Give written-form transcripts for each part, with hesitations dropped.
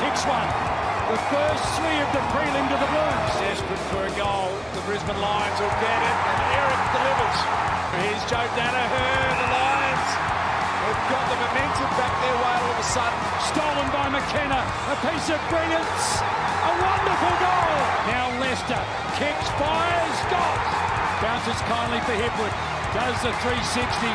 kicks one. The first three of the prelim to the Blues. Desperate for a goal. The Brisbane Lions will get it, and Eric delivers. Here's Joe Danaher. The Lions have got the momentum back their way all of a sudden. Stolen by McKenna. A piece of brilliance. A wonderful goal. Now Leicester kicks, fires, got. Bounces kindly for Hipwood. Does the 360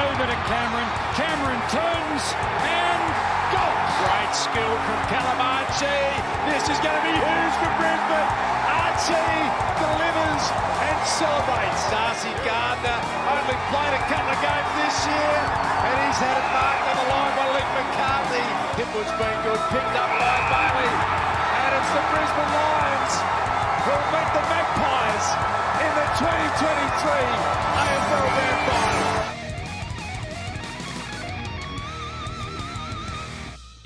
over to Cameron. Cameron turns and goes. Great skill from Calamachi. This is going to be huge for Brisbane. Archie delivers and celebrates. Darcy Gardner only played a couple of games this year, and he's had it marked on the line by Luke McCarthy. Hipwood's been good, picked up by Bailey, and it's the Brisbane Lions who'll meet the Magpies in the 2023 AFL Grand Final.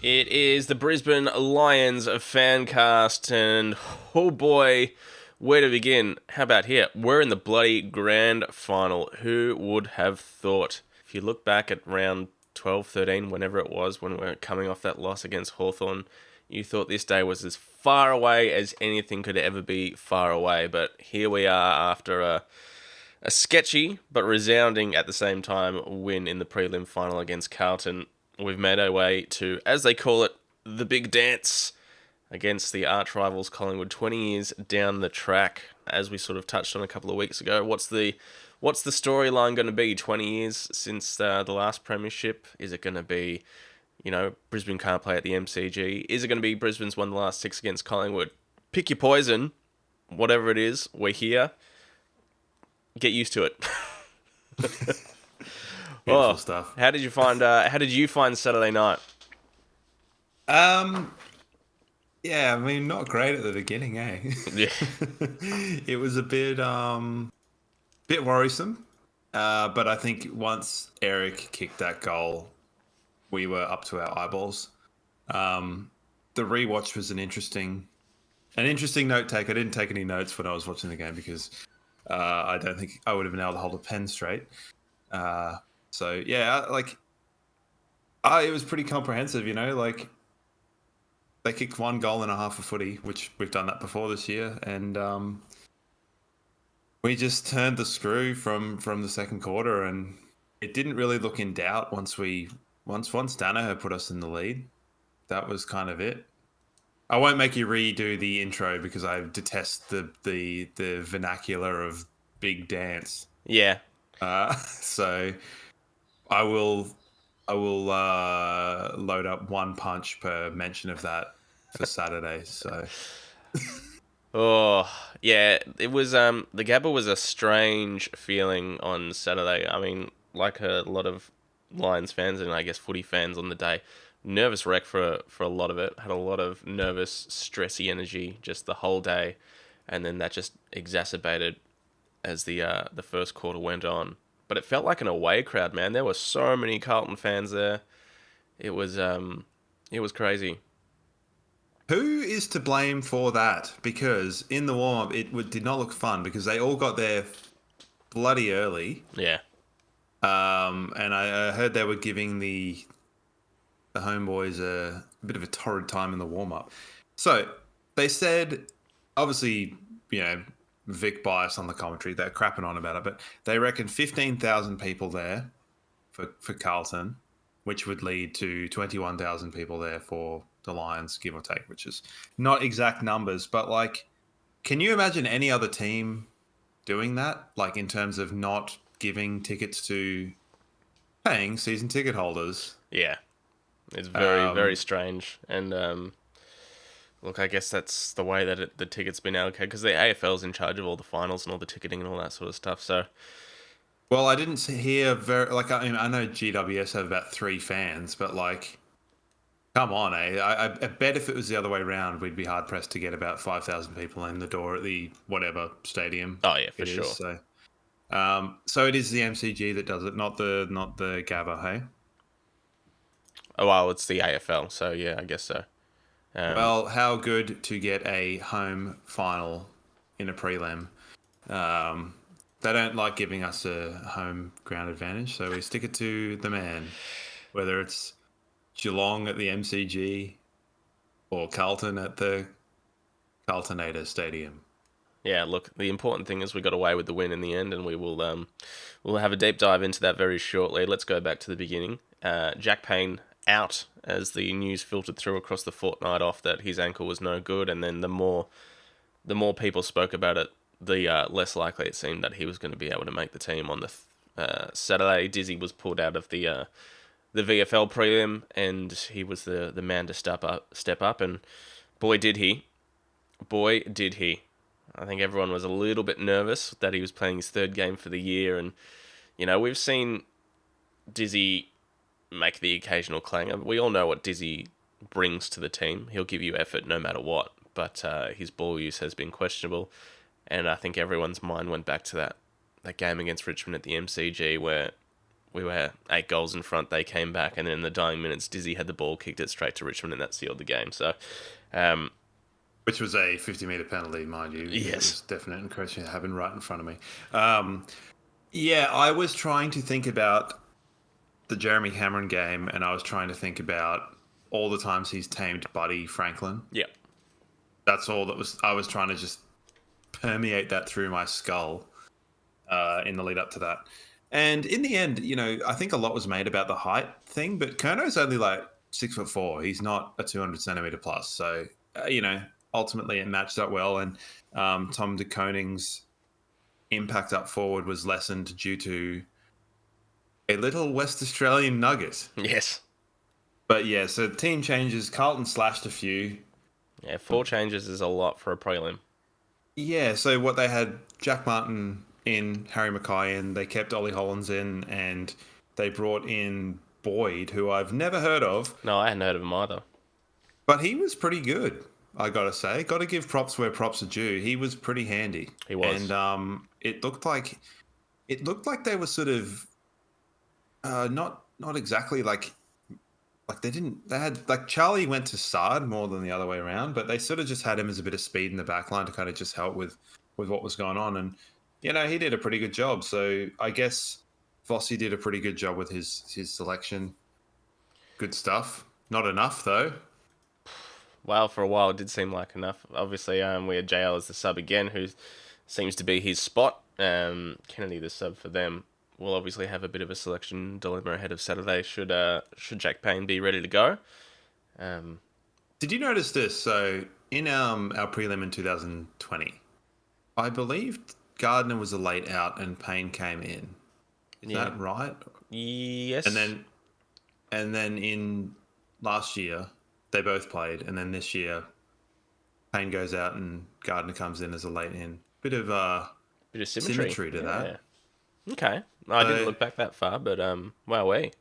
It is the Brisbane Lions Fancast, and oh boy, where to begin? How about here? We're in the bloody grand final. Who would have thought? If you look back at round 12, 13, whenever it was, when we were coming off that loss against Hawthorn, you thought this day was as far away as anything could ever be far away. But here we are after a sketchy but resounding at the same time win in the prelim final against Carlton. We've made our way to, as they call it, the big dance against the arch rivals Collingwood 20 years down the track. As we sort of touched on a couple of weeks ago, what's the storyline going to be? 20 years since the last premiership? Is it going to be, Brisbane can't play at the MCG? Is it going to be Brisbane's won the last 6 against Collingwood? Pick your poison. Whatever it is, we're here. Get used to it. Beautiful stuff. How did you find Saturday night? Yeah, I mean, not great at the beginning, eh? Yeah. It was a bit worrisome. But I think once Eric kicked that goal, we were up to our eyeballs. The rewatch was an interesting note take. I didn't take any notes when I was watching the game because I don't think I would have been able to hold a pen straight. So yeah, it was pretty comprehensive, they kicked 1 goal and a half of footy, which we've done that before this year. And we just turned the screw from the second quarter, and it didn't really look in doubt once Danaher put us in the lead. That was kind of it. I won't make you redo the intro because I detest the vernacular of big dance. Yeah. So I will load up 1 punch per mention of that for Saturday. So, oh yeah, it was. The Gabba was a strange feeling on Saturday. I mean, like a lot of Lions fans and I guess footy fans on the day, nervous wreck for a lot of it. Had a lot of nervous, stressy energy just the whole day, and then that just exacerbated as the first quarter went on. But it felt like an away crowd, man. There were so many Carlton fans there. It was crazy. Who is to blame for that? Because in the warm-up, it did not look fun because they all got there bloody early. Yeah. And I heard they were giving the homeboys a bit of a torrid time in the warm-up. So they said, obviously, Vic bias on the commentary, they're crapping on about it, but they reckon 15,000 people there for Carlton, which would lead to 21,000 people there for the Lions, give or take, which is not exact numbers, but can you imagine any other team doing that? In terms of not giving tickets to paying season ticket holders? Yeah. It's very, very strange. And, look, I guess that's the way that the ticket's been allocated because the AFL's in charge of all the finals and all the ticketing and all that sort of stuff. So, well, I didn't hear I know GWS have about 3 fans, but come on, eh? I bet if it was the other way around, we'd be hard pressed to get about 5,000 people in the door at the whatever stadium. Oh yeah, for sure. So it is the MCG that does it, not the Gabba, hey? Oh well, it's the AFL, so yeah, I guess so. Well, how good to get a home final in a prelim. They don't like giving us a home ground advantage, so we stick it to the man. Whether it's Geelong at the MCG, or Carlton at the Carltonator Stadium. Yeah, look, the important thing is we got away with the win in the end, and we'll have a deep dive into that very shortly. Let's go back to the beginning. Jack Payne out as the news filtered through across the fortnight off that his ankle was no good, and then the more people spoke about it, the less likely it seemed that he was going to be able to make the team on the Saturday. Dizzy was pulled out of the VFL prelim, and he was the man to step up, and boy did he. Boy did he. I think everyone was a little bit nervous that he was playing his third game for the year, and we've seen Dizzy make the occasional clanger. We all know what Dizzy brings to the team. He'll give you effort no matter what, but his ball use has been questionable, and I think everyone's mind went back to that game against Richmond at the MCG where we were 8 goals in front, they came back, and then in the dying minutes, Dizzy had the ball, kicked it straight to Richmond, and that sealed the game. So, which was a 50-metre penalty, mind you. Yes. It was definite encroachment happened right in front of me. Yeah, I was trying to think about the Jeremy Cameron game, and I was trying to think about all the times he's tamed Buddy Franklin. Yeah. That's all I was trying to just permeate that through my skull in the lead up to that. And in the end, I think a lot was made about the height thing, but Kerno's only like 6'4". He's not a 200 centimetre plus. So, ultimately it matched up well. And Tom de Koning's impact up forward was lessened due to a little West Australian nugget. Yes. But yeah, so team changes. Carlton slashed a few. Yeah, 4 changes is a lot for a prelim. Yeah, so what they had Jack Martin in, Harry Mackay in, they kept Ollie Hollins in, and they brought in Boyd, who I've never heard of. No, I hadn't heard of him either. But he was pretty good, I gotta say. Gotta give props where props are due. He was pretty handy. He was. And it looked like they were sort of not exactly like they had like Charlie went to Sard more than the other way around, but they sort of just had him as a bit of speed in the back line to kind of just help with what was going on. And he did a pretty good job. So I guess Vossi did a pretty good job with his selection. Good stuff. Not enough though. Well, for a while it did seem like enough. Obviously, we had JL as the sub again, who seems to be his spot. Kennedy the sub for them. We'll obviously have a bit of a selection dilemma ahead of Saturday. Should Jack Payne be ready to go? Did you notice this? So in our prelim in 2020, I believe Gardner was a late out and Payne came in. Is that right? Yes. And then in last year they both played, and then this year Payne goes out and Gardner comes in as a late in. Bit of symmetry to that. Okay. I didn't look back that far, but wowee.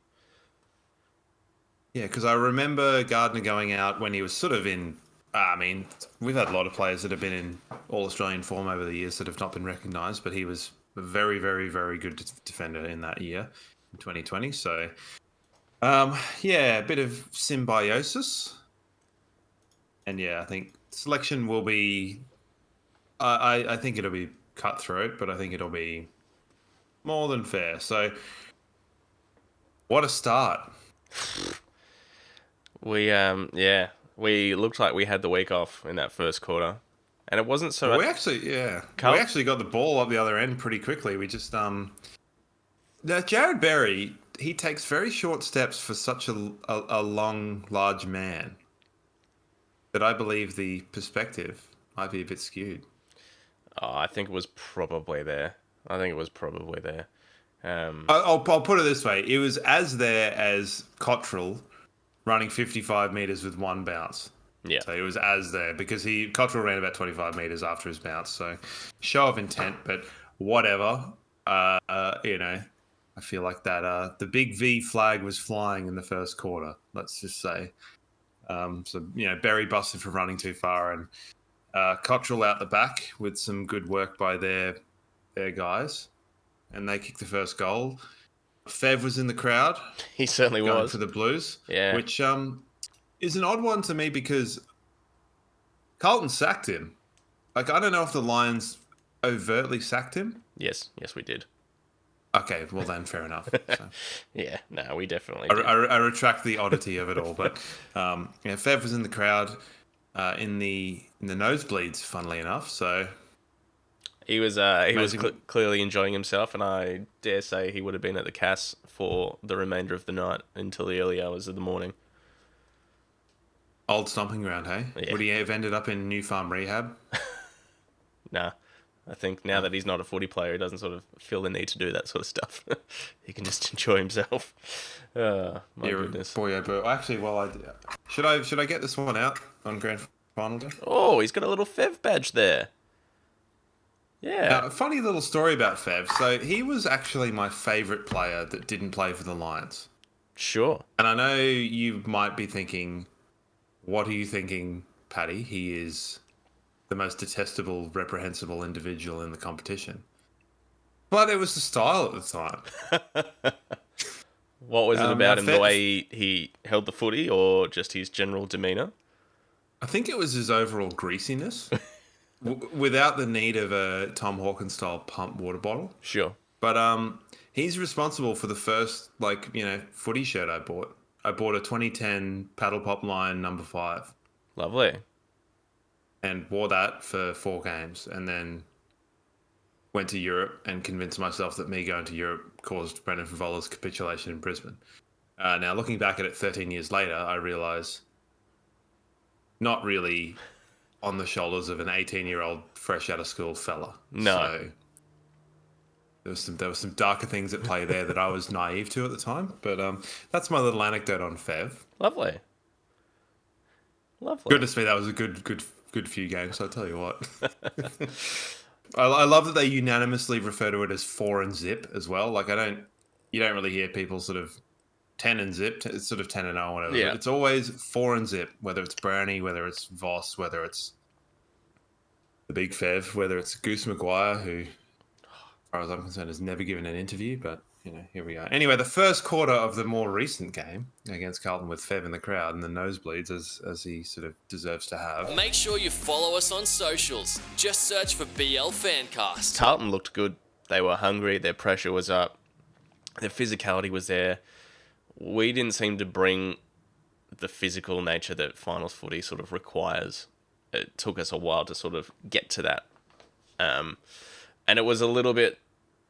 Yeah, because I remember Gardner going out when he was sort of in. We've had a lot of players that have been in All-Australian form over the years that have not been recognised, but he was a very, very, very good defender in that year, in 2020. So, a bit of symbiosis. And yeah, I think selection will be. I think it'll be cutthroat, but I think it'll be more than fair. So, what a start. We looked like we had the week off in that first quarter, and it wasn't so. We actually got the ball up the other end pretty quickly. We just now Jared Berry, he takes very short steps for such a long, large man that I believe the perspective might be a bit skewed. Oh, I think it was probably there. I'll put it this way: it was as there as Cottrell running 55 meters with one bounce. Yeah. So it was as there because Cottrell ran about 25 meters after his bounce. So show of intent, but whatever. I feel like that the big V flag was flying in the first quarter. Let's just say. Berry busted for running too far, and Cottrell out the back with some good work by their guys, and they kicked the first goal. Fev was in the crowd. He certainly was. For the Blues. Yeah. Which is an odd one to me because Carlton sacked him. Like, I don't know if the Lions overtly sacked him. Yes, we did. Okay, well then, fair enough. So. Yeah, no, we definitely I, did. I retract the oddity of it all, but yeah, Fev was in the crowd in the nosebleeds, funnily enough. So He was Amazing. clearly enjoying himself, and I dare say he would have been at the Cass for the remainder of the night until the early hours of the morning. Old stomping ground, hey? Yeah. Would he have ended up in New Farm rehab? Nah, I think now that he's not a footy player, he doesn't sort of feel the need to do that sort of stuff. He can just enjoy himself. My goodness. Boy, oh boy. Actually, should I get this one out on grand final day? Oh, he's got a little Fev badge there. Yeah. Funny little story about Fev. So he was actually my favourite player that didn't play for the Lions. Sure. And I know you might be thinking, what are you thinking, Paddy? He is the most detestable, reprehensible individual in the competition. But it was the style at the time. What was it about him? The Fev, way he held the footy, or just his general demeanour? I think it was his overall greasiness, without the need of a Tom Hawkins style pump water bottle. Sure. But he's responsible for the first footy shirt I bought. I bought a 2010 Paddle Pop Line number 5. Lovely. And wore that for 4 games, and then went to Europe and convinced myself that me going to Europe caused Brendan Favola's capitulation in Brisbane. Now, looking back at it 13 years later, I realise not really on the shoulders of an 18-year-old fresh out of school fella. No. So there was some darker things at play there that I was naive to at the time. But that's my little anecdote on Fev. Lovely. Goodness me, that was a good few games. I'll tell you what. I love that they unanimously refer to it as 4 and zip as well. Like you don't really hear people sort of 10 and zip. It's sort of 10 and 0, whatever. Yeah. But it's always 4 and zip. Whether it's Brownie, whether it's Voss, whether it's the big Fev, whether it's Goose Maguire, who, as far as I'm concerned, has never given an interview. But here we are. Anyway, the first quarter of the more recent game against Carlton with Fev in the crowd and the nosebleeds, as he sort of deserves to have. Make sure you follow us on socials. Just search for BL Fancast. Carlton looked good. They were hungry. Their pressure was up. Their physicality was there. We didn't seem to bring the physical nature that finals footy sort of requires. It took us a while to sort of get to that. And it was a little bit,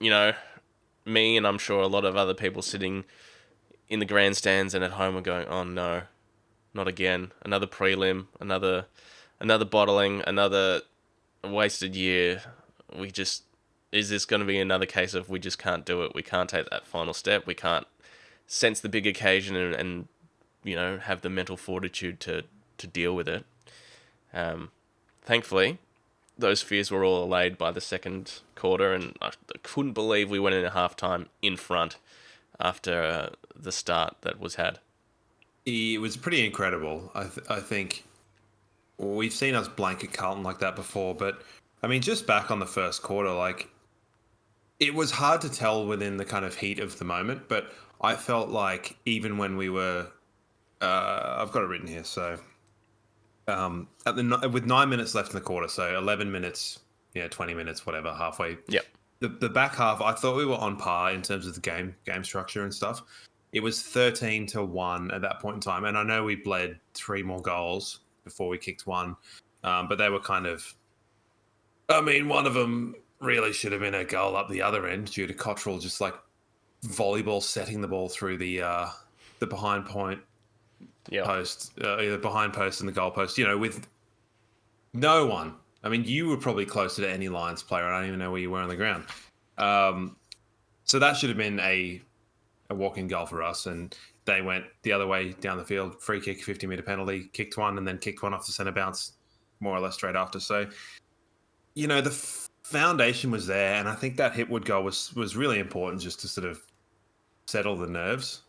me and I'm sure a lot of other people sitting in the grandstands and at home were going, oh no, not again. Another prelim, another bottling, another wasted year. Is this going to be another case of we just can't do it? We can't take that final step. We can't sense the big occasion and have the mental fortitude to deal with it. Thankfully, those fears were all allayed by the second quarter, and I couldn't believe we went in at halftime in front after the start that was had. It was pretty incredible. I think we've seen us blanket Carlton like that before, but I mean, just back on the first quarter, it was hard to tell within the kind of heat of the moment, but I felt like even when we were, I've got it written here, so with 9 minutes left in the quarter, so 11 minutes, 20 minutes, whatever, halfway. Yep. The back half, I thought we were on par in terms of the game structure and stuff. It was 13-1 at that point in time, and I know we bled 3 more goals before we kicked one, but they were kind of, one of them really should have been a goal up the other end due to Cottrell just volleyball setting the ball through the behind point. Yeah. Post, the behind post and the goal post, with no one. I mean, you were probably closer to any Lions player. I don't even know where you were on the ground. So that should have been a walk-in goal for us. And they went the other way down the field, free kick, 50-metre penalty, kicked one, and then kicked one off the centre bounce more or less straight after. So, the foundation was there. And I think that Hipwood goal was really important just to sort of settle the nerves.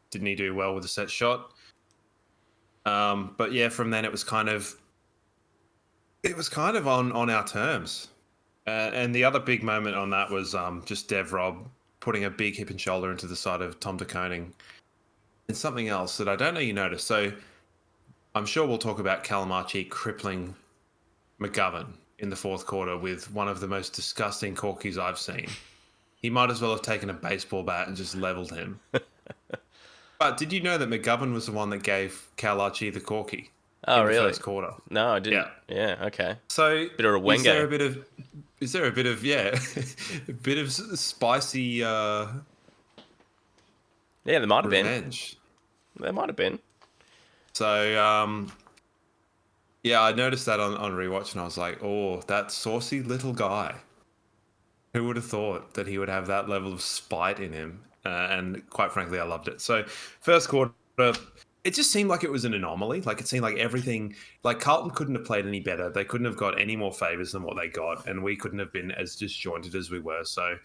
Didn't he do well with the set shot? But yeah, from then it was kind of on our terms. And the other big moment on that was just Dev Rob putting a big hip and shoulder into the side of Tom de Koning. And something else that I don't know you noticed. So I'm sure we'll talk about Callum Archie crippling McGovern in the fourth quarter with one of the most disgusting corkies I've seen. he might as well have taken a baseball bat and just leveled him. But did you know that McGovern was the one that gave Cal Archie the corky Oh, in the really? first quarter? No, I didn't. Yeah, okay. So Bit of a is there Wenge. a bit of a bit of spicy Yeah, there might have been. revenge? There might have been. So yeah, I noticed that on rewatch, and I was like, oh, that saucy little guy. Who would have thought that he would have that level of spite in him? And quite frankly, I loved it. So first quarter, it just seemed like it was an anomaly. Like it seemed like everything, like Carlton couldn't have played any better. They couldn't have got any more favours than what they got, and we couldn't have been as disjointed as we were. So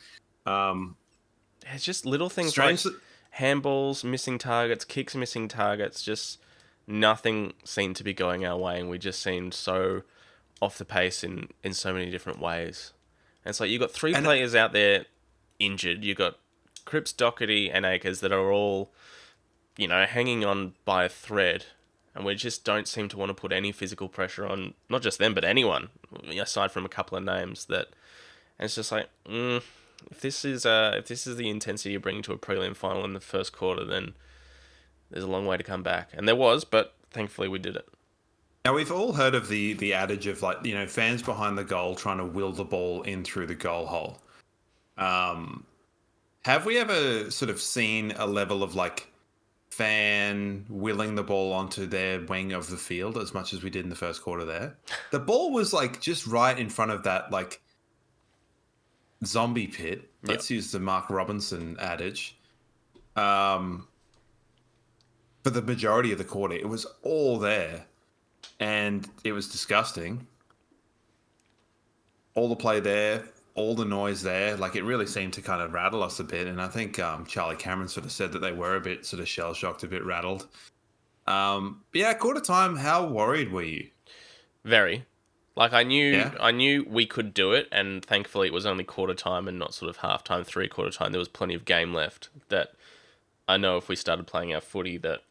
It's just little things strange. like handballs, missing targets, kicks, missing targets. Just nothing seemed to be going our way, and we just seemed so off the pace in so many different ways. And it's like you've got three players out there injured. You've got Cripps, Doherty, and Akers that are all, hanging on by a thread. And we just don't seem to want to put any physical pressure on, not just them, but anyone, aside from a couple of names. And it's just like, if this is the intensity you're bringing to a prelim final in the first quarter, then there's a long way to come back. And there was, but thankfully we did it. Now, we've all heard of the adage of fans behind the goal trying to will the ball in through the goal hole. Have we ever sort of seen a level of fan willing the ball onto their wing of the field as much as we did in the first quarter there? The ball was just right in front of that zombie pit. Let's use the Mark Robinson adage. For the majority of the quarter, it was all there. And it was disgusting. All the play there, all the noise there. It really seemed to kind of rattle us a bit. And I think Charlie Cameron sort of said that they were a bit sort of shell-shocked, a bit rattled. Yeah, quarter time, how worried were you? Very. I knew we could do it, and thankfully it was only quarter time and not sort of half time, 3/4 time. There was plenty of game left that I know if we started playing our footy that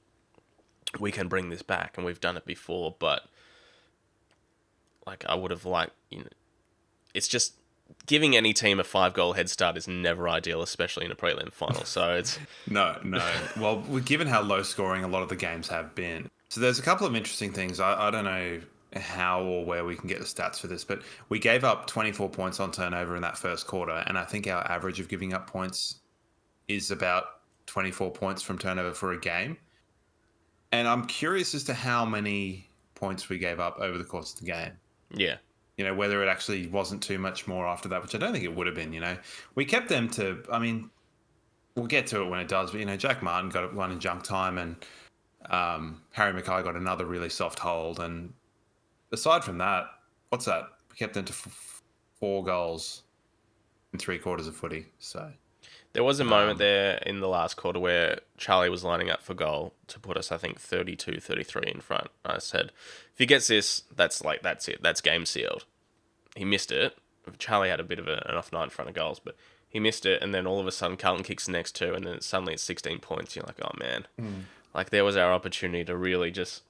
we can bring this back, and we've done it before, but I would have it's just giving any team a 5-goal head start is never ideal, especially in a prelim final. So it's No. Well, given how low scoring a lot of the games have been. So there's a couple of interesting things. I don't know how or where we can get the stats for this, but we gave up 24 points on turnover in that first quarter, and I think our average of giving up points is about 24 points from turnover for a game. And I'm curious as to how many points we gave up over the course of the game. Yeah. Whether it actually wasn't too much more after that, which I don't think it would have been, We kept them to, we'll get to it when it does, but, Jack Martin got one in junk time, and Harry Mackay got another really soft hold. And aside from that, what's that? We kept them to 4 goals in 3 quarters of footy, so... There was a moment there in the last quarter where Charlie was lining up for goal to put us, I think, 32-33 in front. I said, if he gets this, that's it. That's game sealed. He missed it. Charlie had a bit of an off night in front of goals, but he missed it, and then all of a sudden Carlton kicks the next 2, and then suddenly it's 16 points. You're like, oh, man. There was our opportunity to really just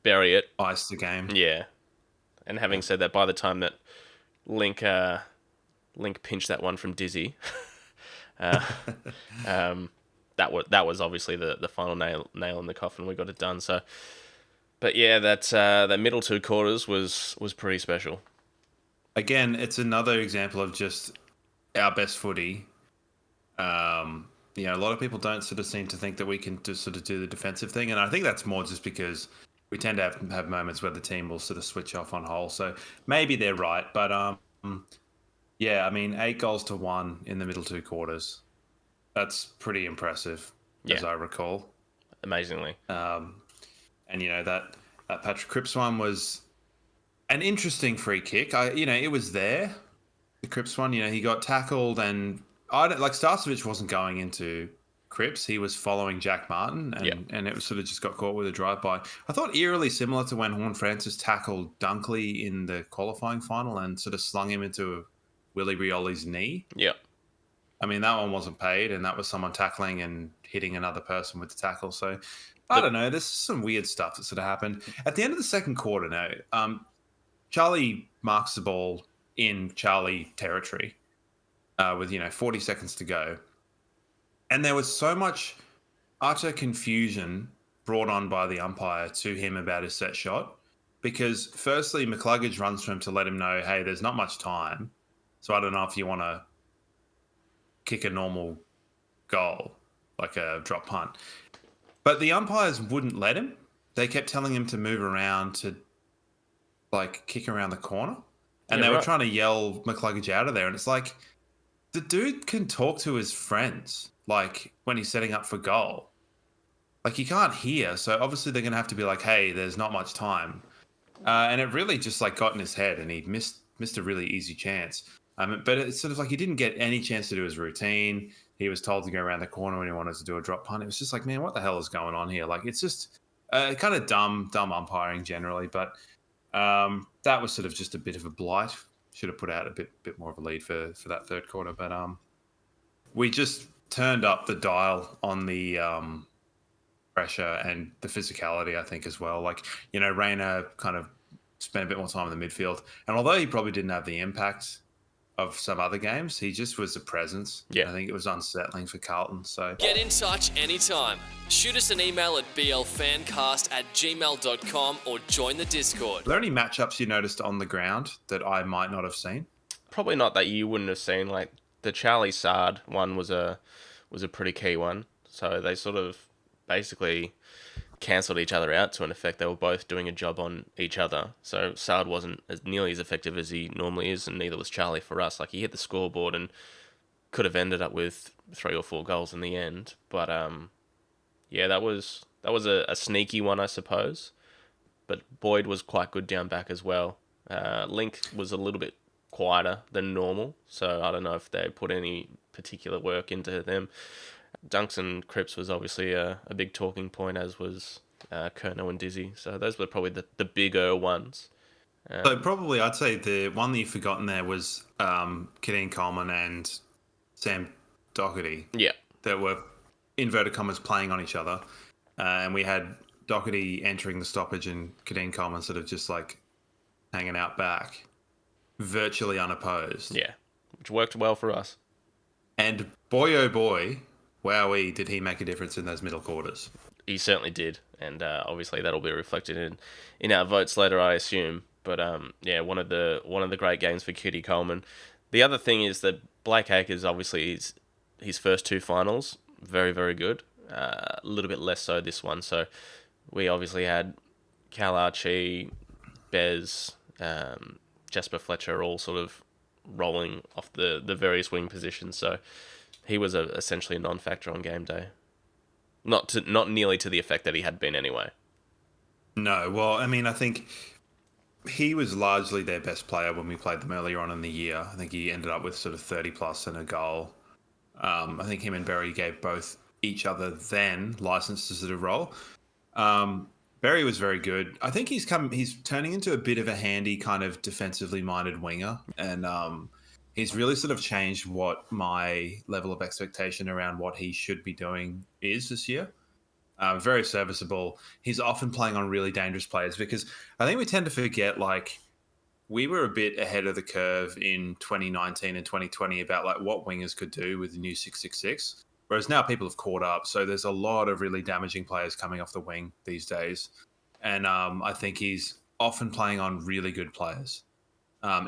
bury it. Ice the game. Yeah. And having said that, by the time that Link pinched that one from Dizzy... that was obviously the final nail in the coffin. We got it done. So, but yeah, that middle 2 quarters was pretty special. Again, it's another example of just our best footy. A lot of people don't sort of seem to think that we can just sort of do the defensive thing, and I think that's more just because we tend to have moments where the team will sort of switch off on whole. So maybe they're right, but yeah, 8 goals to 1 in the middle 2 quarters. That's pretty impressive, as I recall. Amazingly. And, that Patrick Cripps one was an interesting free kick. It was there, the Cripps one. He got tackled, and Starcevich wasn't going into Cripps. He was following Jack Martin, and it sort of just got caught with a drive-by. I thought eerily similar to when Horn Francis tackled Dunkley in the qualifying final and sort of slung him into Willie Rioli's knee. Yeah. That one wasn't paid, and that was someone tackling and hitting another person with the tackle. So, I don't know. There's some weird stuff that sort of happened. At the end of the second quarter now, Charlie marks the ball in Charlie territory. with 40 seconds to go, and there was so much utter confusion brought on by the umpire to him about his set shot, because firstly McCluggage runs to him to let him know, hey, there's not much time, so I don't know if you want to kick a normal goal, like a drop punt. But the umpires wouldn't let him. They kept telling him to move around, to like kick around the corner. And they were trying to yell McCluggage out of there. And it's like, the dude can talk to his friends, like when he's setting up for goal. Like he can't hear. So obviously they're going to have to be like, hey, there's not much time. And it really just like got in his head, and he missed a really easy chance. But it's sort of like he didn't get any chance to do his routine. He was told to go around the corner when he wanted to do a drop punt. It was just like, man, what the hell is going on here? Like, it's just kind of dumb umpiring generally. But that was sort of just a bit of a blight. Should have put out a bit more of a lead for that third quarter. But we just turned up the dial on the pressure and the physicality, I think, as well. Like, Rayner kind of spent a bit more time in the midfield. And although he probably didn't have the impact of some other games, he just was a presence. Yeah. I think it was unsettling for Carlton. So Get in touch anytime. Shoot us an email at blfancast@gmail.com or join the Discord. are there any matchups you noticed on the ground that I might not have seen? Probably not that you wouldn't have seen. Like the Charlie Sard one was a pretty key one. So they sort of basically cancelled each other out to an effect. They were both doing a job on each other. So Sard wasn't nearly as effective as he normally is, and neither was Charlie for us. Like he hit the scoreboard and could have ended up with 3 or 4 goals in the end. But yeah, that was a sneaky one, I suppose. But Boyd was quite good down back as well. Link was a little bit quieter than normal, so I don't know if they put any particular work into them. Dunks and Cripps was obviously a big talking point, as was Kerno and Dizzy. So those were probably the bigger ones. So probably I'd say the one that you've forgotten there was Kadeen Coleman and Sam Doherty. Yeah. That were, inverted commas, playing on each other. And we had Doherty entering the stoppage and Kadeen Coleman sort of just like hanging out back, virtually unopposed. Yeah, which worked well for us. And boy, oh boy, wowee, did he make a difference in those middle quarters. He certainly did, and obviously that'll be reflected in our votes later, I assume. But yeah, one of the great games for Kitty Coleman. The other thing is that Blake Acres, obviously, his first 2 finals, very, very good. A little bit less so this one. So we obviously had Cal Archie, Bez, Jasper Fletcher all sort of rolling off the various wing positions. So he was essentially a non-factor on game day. Not nearly to the effect that he had been anyway. No, well, I mean, I think he was largely their best player when we played them earlier on in the year. I think he ended up with sort of 30 plus and a goal. I think him and Berry gave both each other then license to sort of roll. Berry was very good. I think he's turning into a bit of a handy kind of defensively minded winger, and he's really sort of changed what my level of expectation around what he should be doing is this year. Very serviceable. He's often playing on really dangerous players, because I think we tend to forget, like, we were a bit ahead of the curve in 2019 and 2020 about like what wingers could do with the new 666. Whereas now people have caught up. So there's a lot of really damaging players coming off the wing these days. And I think he's often playing on really good players,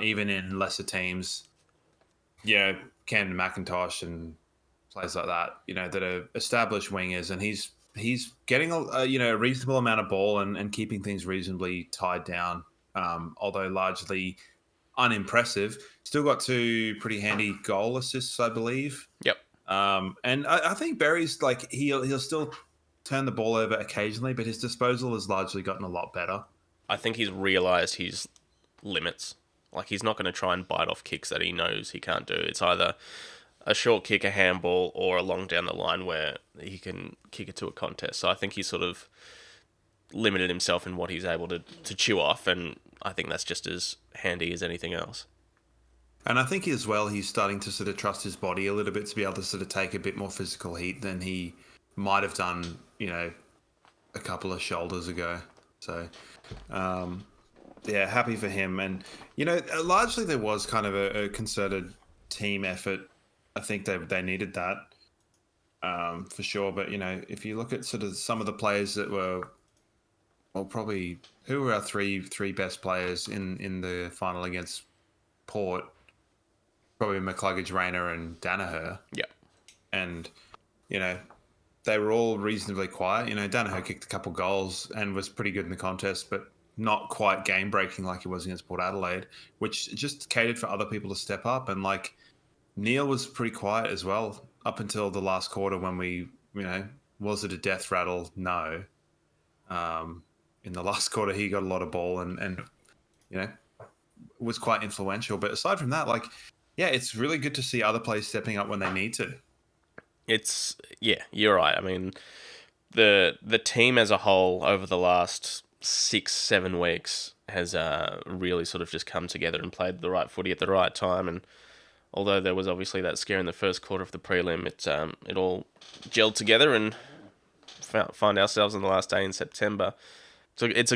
even in lesser teams. Camden McIntosh and players like that, that are established wingers. And he's getting a reasonable amount of ball and keeping things reasonably tied down, although largely unimpressive. Still got 2 pretty handy goal assists, I believe. Yep. And I think Berry's like he'll still turn the ball over occasionally, but his disposal has largely gotten a lot better. I think he's realised his limits. Like, he's not going to try and bite off kicks that he knows he can't do. It's either a short kick, a handball, or a long down the line where he can kick it to a contest. So I think he's sort of limited himself in what he's able to chew off, and I think that's just as handy as anything else. And I think as well, he's starting to sort of trust his body a little bit to be able to sort of take a bit more physical heat than he might have done, a couple of shoulders ago. So, yeah, happy for him. And, largely there was kind of a concerted team effort I think they needed that for sure. But if you look at sort of some of the players that were, well, probably who were our three best players in the final against Port, probably McCluggage, Rayner, and Danaher. Yeah. And they were all reasonably quiet. Danaher kicked a couple goals and was pretty good in the contest, but not quite game breaking like he was against Port Adelaide, which just catered for other people to step up. And like Neil was pretty quiet as well up until the last quarter when we, was it a death rattle? No. In the last quarter, he got a lot of ball and was quite influential. But aside from that, it's really good to see other players stepping up when they need to. You're right. I mean, the team as a whole over the last 6-7 weeks has really sort of just come together and played the right footy at the right time. And although there was obviously that scare in the first quarter of the prelim, it all gelled together and find ourselves on the last day in September. So it's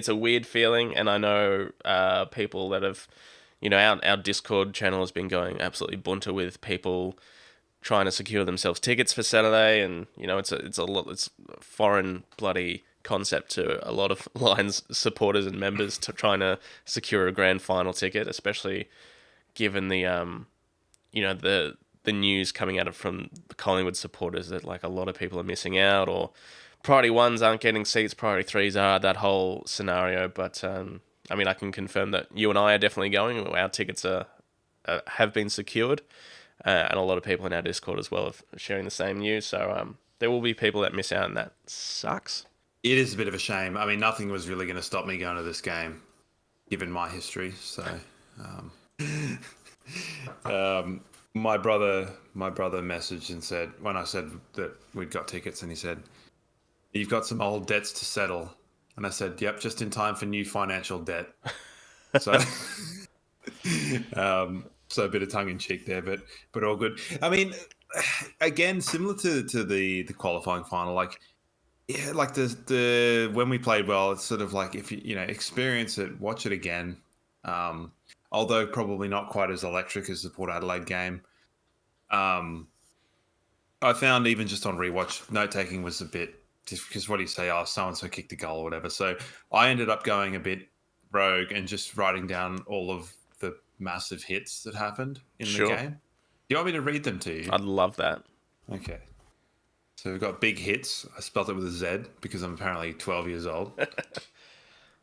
a weird feeling, and I know people that have, our Discord channel has been going absolutely bunter with people trying to secure themselves tickets for Saturday, and it's a foreign bloody concept to a lot of Lions supporters and members to trying to secure a grand final ticket, especially given the the news coming out from the Collingwood supporters that a lot of people are missing out, or priority ones aren't getting seats, priority threes are, that whole scenario. But I can confirm that you and I are definitely going. Our tickets have been secured. And a lot of people in our Discord as well are sharing the same news. So there will be people that miss out, and that sucks. It is a bit of a shame. Nothing was really going to stop me going to this game, given my history. So, my brother messaged and said, when I said that we'd got tickets, and he said, "You've got some old debts to settle." And I said, "Yep, just in time for new financial debt." So, so a bit of tongue in cheek there, but all good. Again, similar to the qualifying final, the when we played well, it's sort of if you experience it, watch it again. Although probably not quite as electric as the Port Adelaide game. I found even just on rewatch, note taking was a bit, just because what do you say? Oh, so and so kicked the goal or whatever. So I ended up going a bit rogue and just writing down all of the massive hits that happened in the game. Do you want me to read them to you? I'd love that. Okay. So we've got big hits. I spelled it with a Z because I'm apparently 12 years old.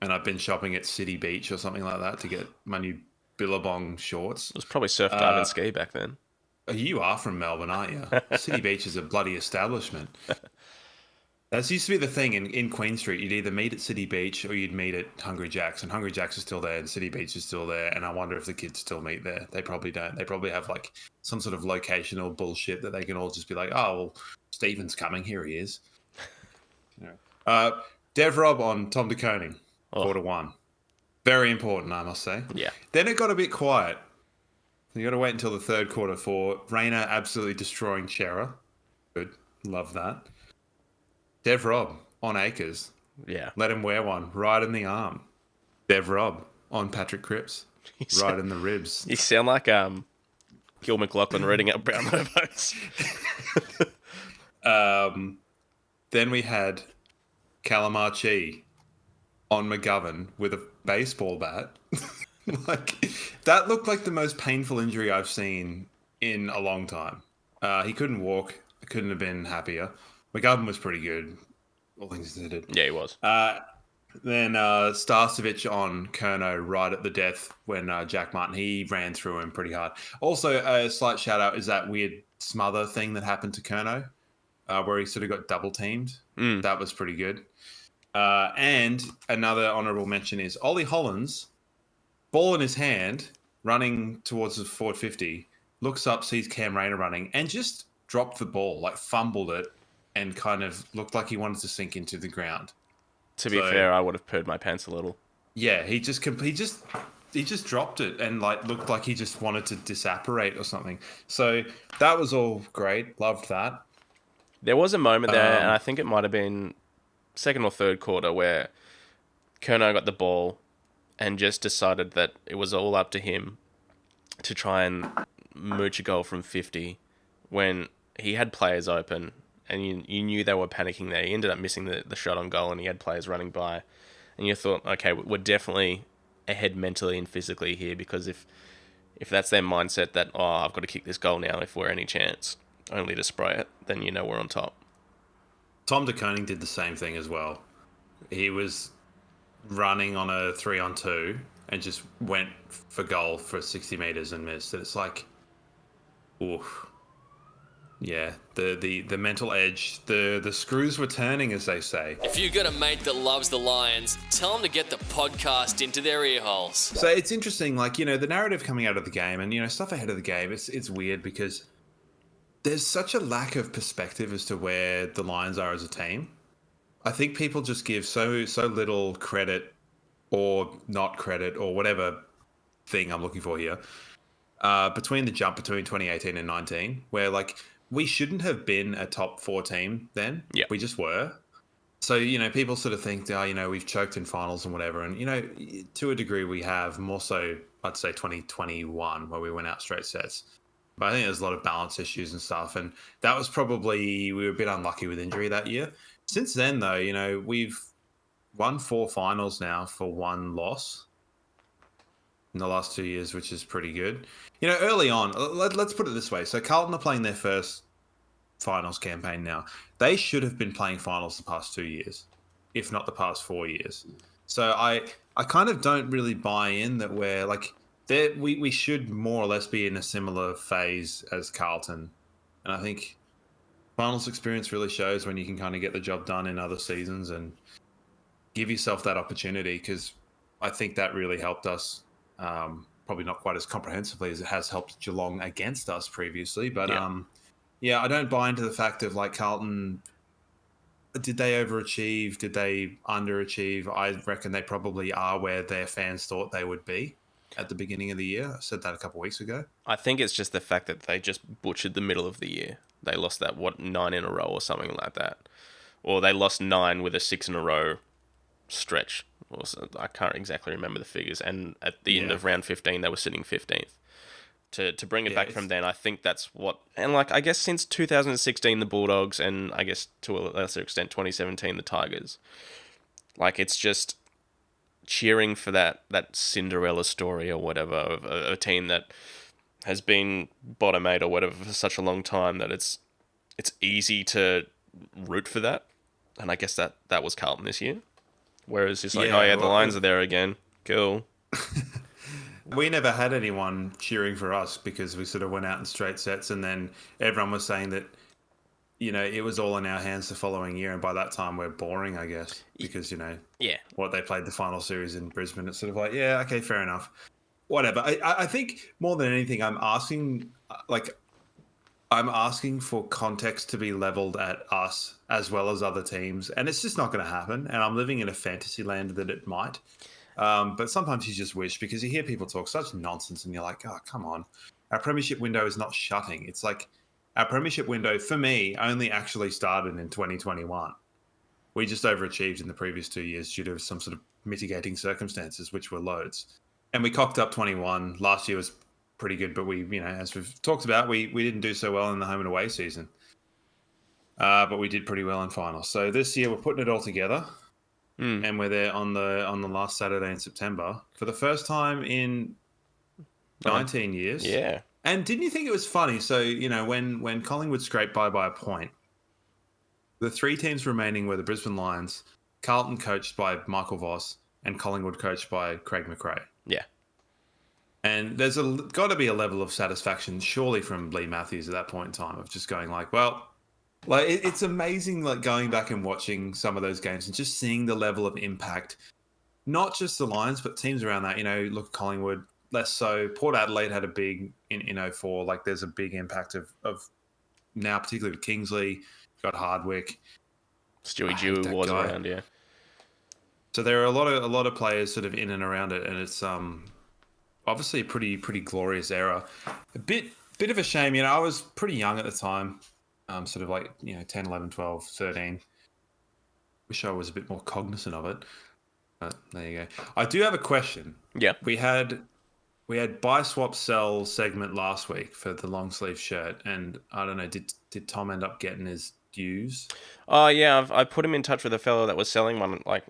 And I've been shopping at City Beach or something like that to get my new Billabong shorts. It was probably surf, dive, and ski back then. You are from Melbourne, aren't you? City Beach is a bloody establishment. That used to be the thing in Queen Street. You'd either meet at City Beach or you'd meet at Hungry Jack's. And Hungry Jack's is still there and City Beach is still there. And I wonder if the kids still meet there. They probably don't. They probably have some sort of locational bullshit that they can all just be like, "Oh, well, Stephen's coming. Here he is." Dev Rob on Tom de Koning, 4-1. Very important, I must say. Yeah. Then it got a bit quiet. You got to wait until the third quarter for Rayner absolutely destroying Chera. Good. Love that. Dev Rob on Acres. Yeah. Let him wear one. Right in the arm. Dev Rob on Patrick Cripps. Right in the ribs. You sound like Gil McLaughlin reading out Brown Hobos. Then we had Calamarchi on McGovern with a baseball bat. That looked like the most painful injury I've seen in a long time. He couldn't walk. Couldn't have been happier. McGovern was pretty good, all things considered. Yeah, he was. Then Starcevic on Kerno right at the death when Jack Martin, he ran through him pretty hard. Also, a slight shout out is that weird smother thing that happened to Kerno, where he sort of got double teamed. That was pretty good. And another honourable mention is Ollie Hollins, ball in his hand, running towards the forward 50, looks up, sees Cam Rayner running, and just dropped the ball, fumbled it, and kind of looked like he wanted to sink into the ground. To be fair, I would have pooed my pants a little. Yeah, he just dropped it and looked like he just wanted to disapparate or something. So that was all great. Loved that. There was a moment there, and I think it might have been second or third quarter, where Kerno got the ball and just decided that it was all up to him to try and mooch a goal from 50 when he had players open and you knew they were panicking there. He ended up missing the shot on goal and he had players running by. And you thought, okay, we're definitely ahead mentally and physically here, because if that's their mindset that, oh, I've got to kick this goal now if we're any chance, only to spray it, then you know we're on top. Tom de Koning did the same thing as well. He was running on a 3-on-2 and just went for goal for 60 metres and missed. And it's like, oof. Yeah, the mental edge, the screws were turning, as they say. If you've got a mate that loves the Lions, tell them to get the podcast into their ear holes. So it's interesting, like, the narrative coming out of the game and, stuff ahead of the game, it's weird because there's such a lack of perspective as to where the Lions are as a team. I think people just give so little credit or not credit or whatever thing I'm looking for here between the jump between 2018 and 19, where, like, we shouldn't have been a top 4 team then. Yeah. We just were. So, people sort of think, we've choked in finals and whatever. And, to a degree we have, more so, I'd say 2021, where we went out straight sets. But I think there's a lot of balance issues and stuff. And that was probably, we were a bit unlucky with injury that year. Since then, though, we've won 4 finals now for 1 loss in the last 2 years, which is pretty good. Early on, let's put it this way. So Carlton are playing their first finals campaign now. They should have been playing finals the past 2 years, if not the past 4 years. So I kind of don't really buy in that we're like, we should more or less be in a similar phase as Carlton. And I think finals experience really shows when you can kind of get the job done in other seasons and give yourself that opportunity, because I think that really helped us. Probably not quite as comprehensively as it has helped Geelong against us previously, but I don't buy into the fact of, like, Carlton, did they overachieve? Did they underachieve? I reckon they probably are where their fans thought they would be at the beginning of the year. I said that a couple of weeks ago. I think it's just the fact that they just butchered the middle of the year. They lost that, 9 in a row or something like that. Or they lost 9 with a 6 in a row stretch. I can't exactly remember the figures. And at the end of round 15, they were sitting 15th. To bring it back from then, I think that's what... And, like, I guess since 2016, the Bulldogs, and I guess to a lesser extent 2017, the Tigers, like, it's just cheering for that Cinderella story or whatever of a team that has been bottom 8 or whatever for such a long time that it's easy to root for that. And I guess that was Carlton this year. Whereas it's like, the Lions are there again. Cool. We never had anyone cheering for us because we sort of went out in straight sets, and then everyone was saying that, it was all in our hands the following year. And by that time, we're boring, I guess, because, what they played the final series in Brisbane, it's sort of like, yeah, okay, fair enough. Whatever. I think more than anything, I'm asking for context to be leveled at us as well as other teams, and it's just not going to happen. And I'm living in a fantasy land that it might. But sometimes you just wish, because you hear people talk such nonsense and you're like, oh, come on. Our premiership window is not shutting. It's like our premiership window, for me, only actually started in 2021. We just overachieved in the previous 2 years due to some sort of mitigating circumstances, which were loads. And we cocked up 21. Last year was pretty good, but we, as we've talked about, we didn't do so well in the home and away season. But we did pretty well in finals. So this year we're putting it all together. And we're there on the last Saturday in September for the first time in 19 years. Yeah. And didn't you think it was funny? So, when Collingwood scraped by a point, the 3 teams remaining were the Brisbane Lions, Carlton coached by Michael Voss, and Collingwood coached by Craig McRae. Yeah. And there's got to be a level of satisfaction, surely, from Lee Matthews at that point in time, of just going like, well, like, it's amazing, like, going back and watching some of those games and just seeing the level of impact, not just the Lions, but teams around that. Look at Collingwood, less so. Port Adelaide had a big in 04. Like, there's a big impact of now, particularly with Kingsley, got Hardwick. Stewie Jew was around, yeah. So there are a lot of players sort of in and around it, and it's obviously a pretty glorious era. A bit of a shame, I was pretty young at the time. Sort of like, 10, 11, 12, 13. Wish I was a bit more cognizant of it. But there you go. I do have a question. Yeah. We had we had buy, swap, sell segment last week for the long sleeve shirt, and I don't know, did Tom end up getting his dues? Oh, yeah, I put him in touch with a fellow that was selling one, like,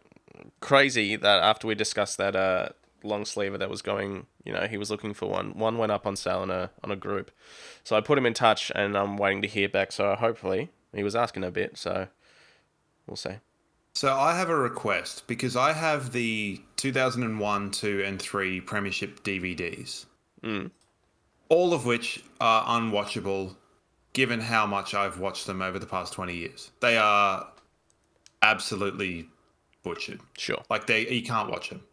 crazy, that after we discussed that long sleever that was going, he was looking for one. One went up on sale on a group. So I put him in touch, and I'm waiting to hear back, so hopefully, he was asking a bit, so we'll see. So I have a request, because I have the 2001, 2, and 3 Premiership DVDs. All of which are unwatchable, given how much I've watched them over the past 20 years. They are absolutely butchered. Sure. Like, you can't watch them.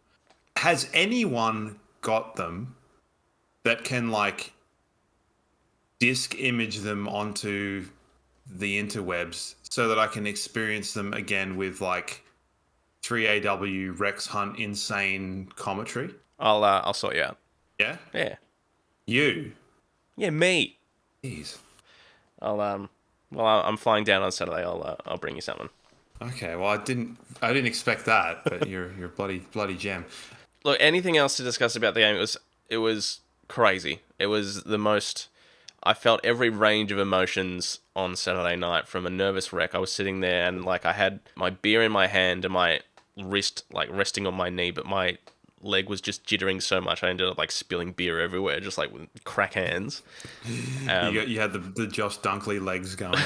Has anyone got them that can, like, disc image them onto the interwebs so that I can experience them again with, like, 3AW Rex Hunt insane commentary? I'll sort you out. Yeah? Yeah. You? Yeah, me. Jeez. I'm flying down on Saturday. I'll bring you something. Okay, well, I didn't expect that, but you're bloody gem. Look, anything else to discuss about the game? It was crazy. It was the most. I felt every range of emotions on Saturday night, from a nervous wreck. I was sitting there and, like, I had my beer in my hand and my wrist, like, resting on my knee, but my leg was just jittering so much I ended up, like, spilling beer everywhere, just, like, with crack hands. You had the Josh Dunkley legs going.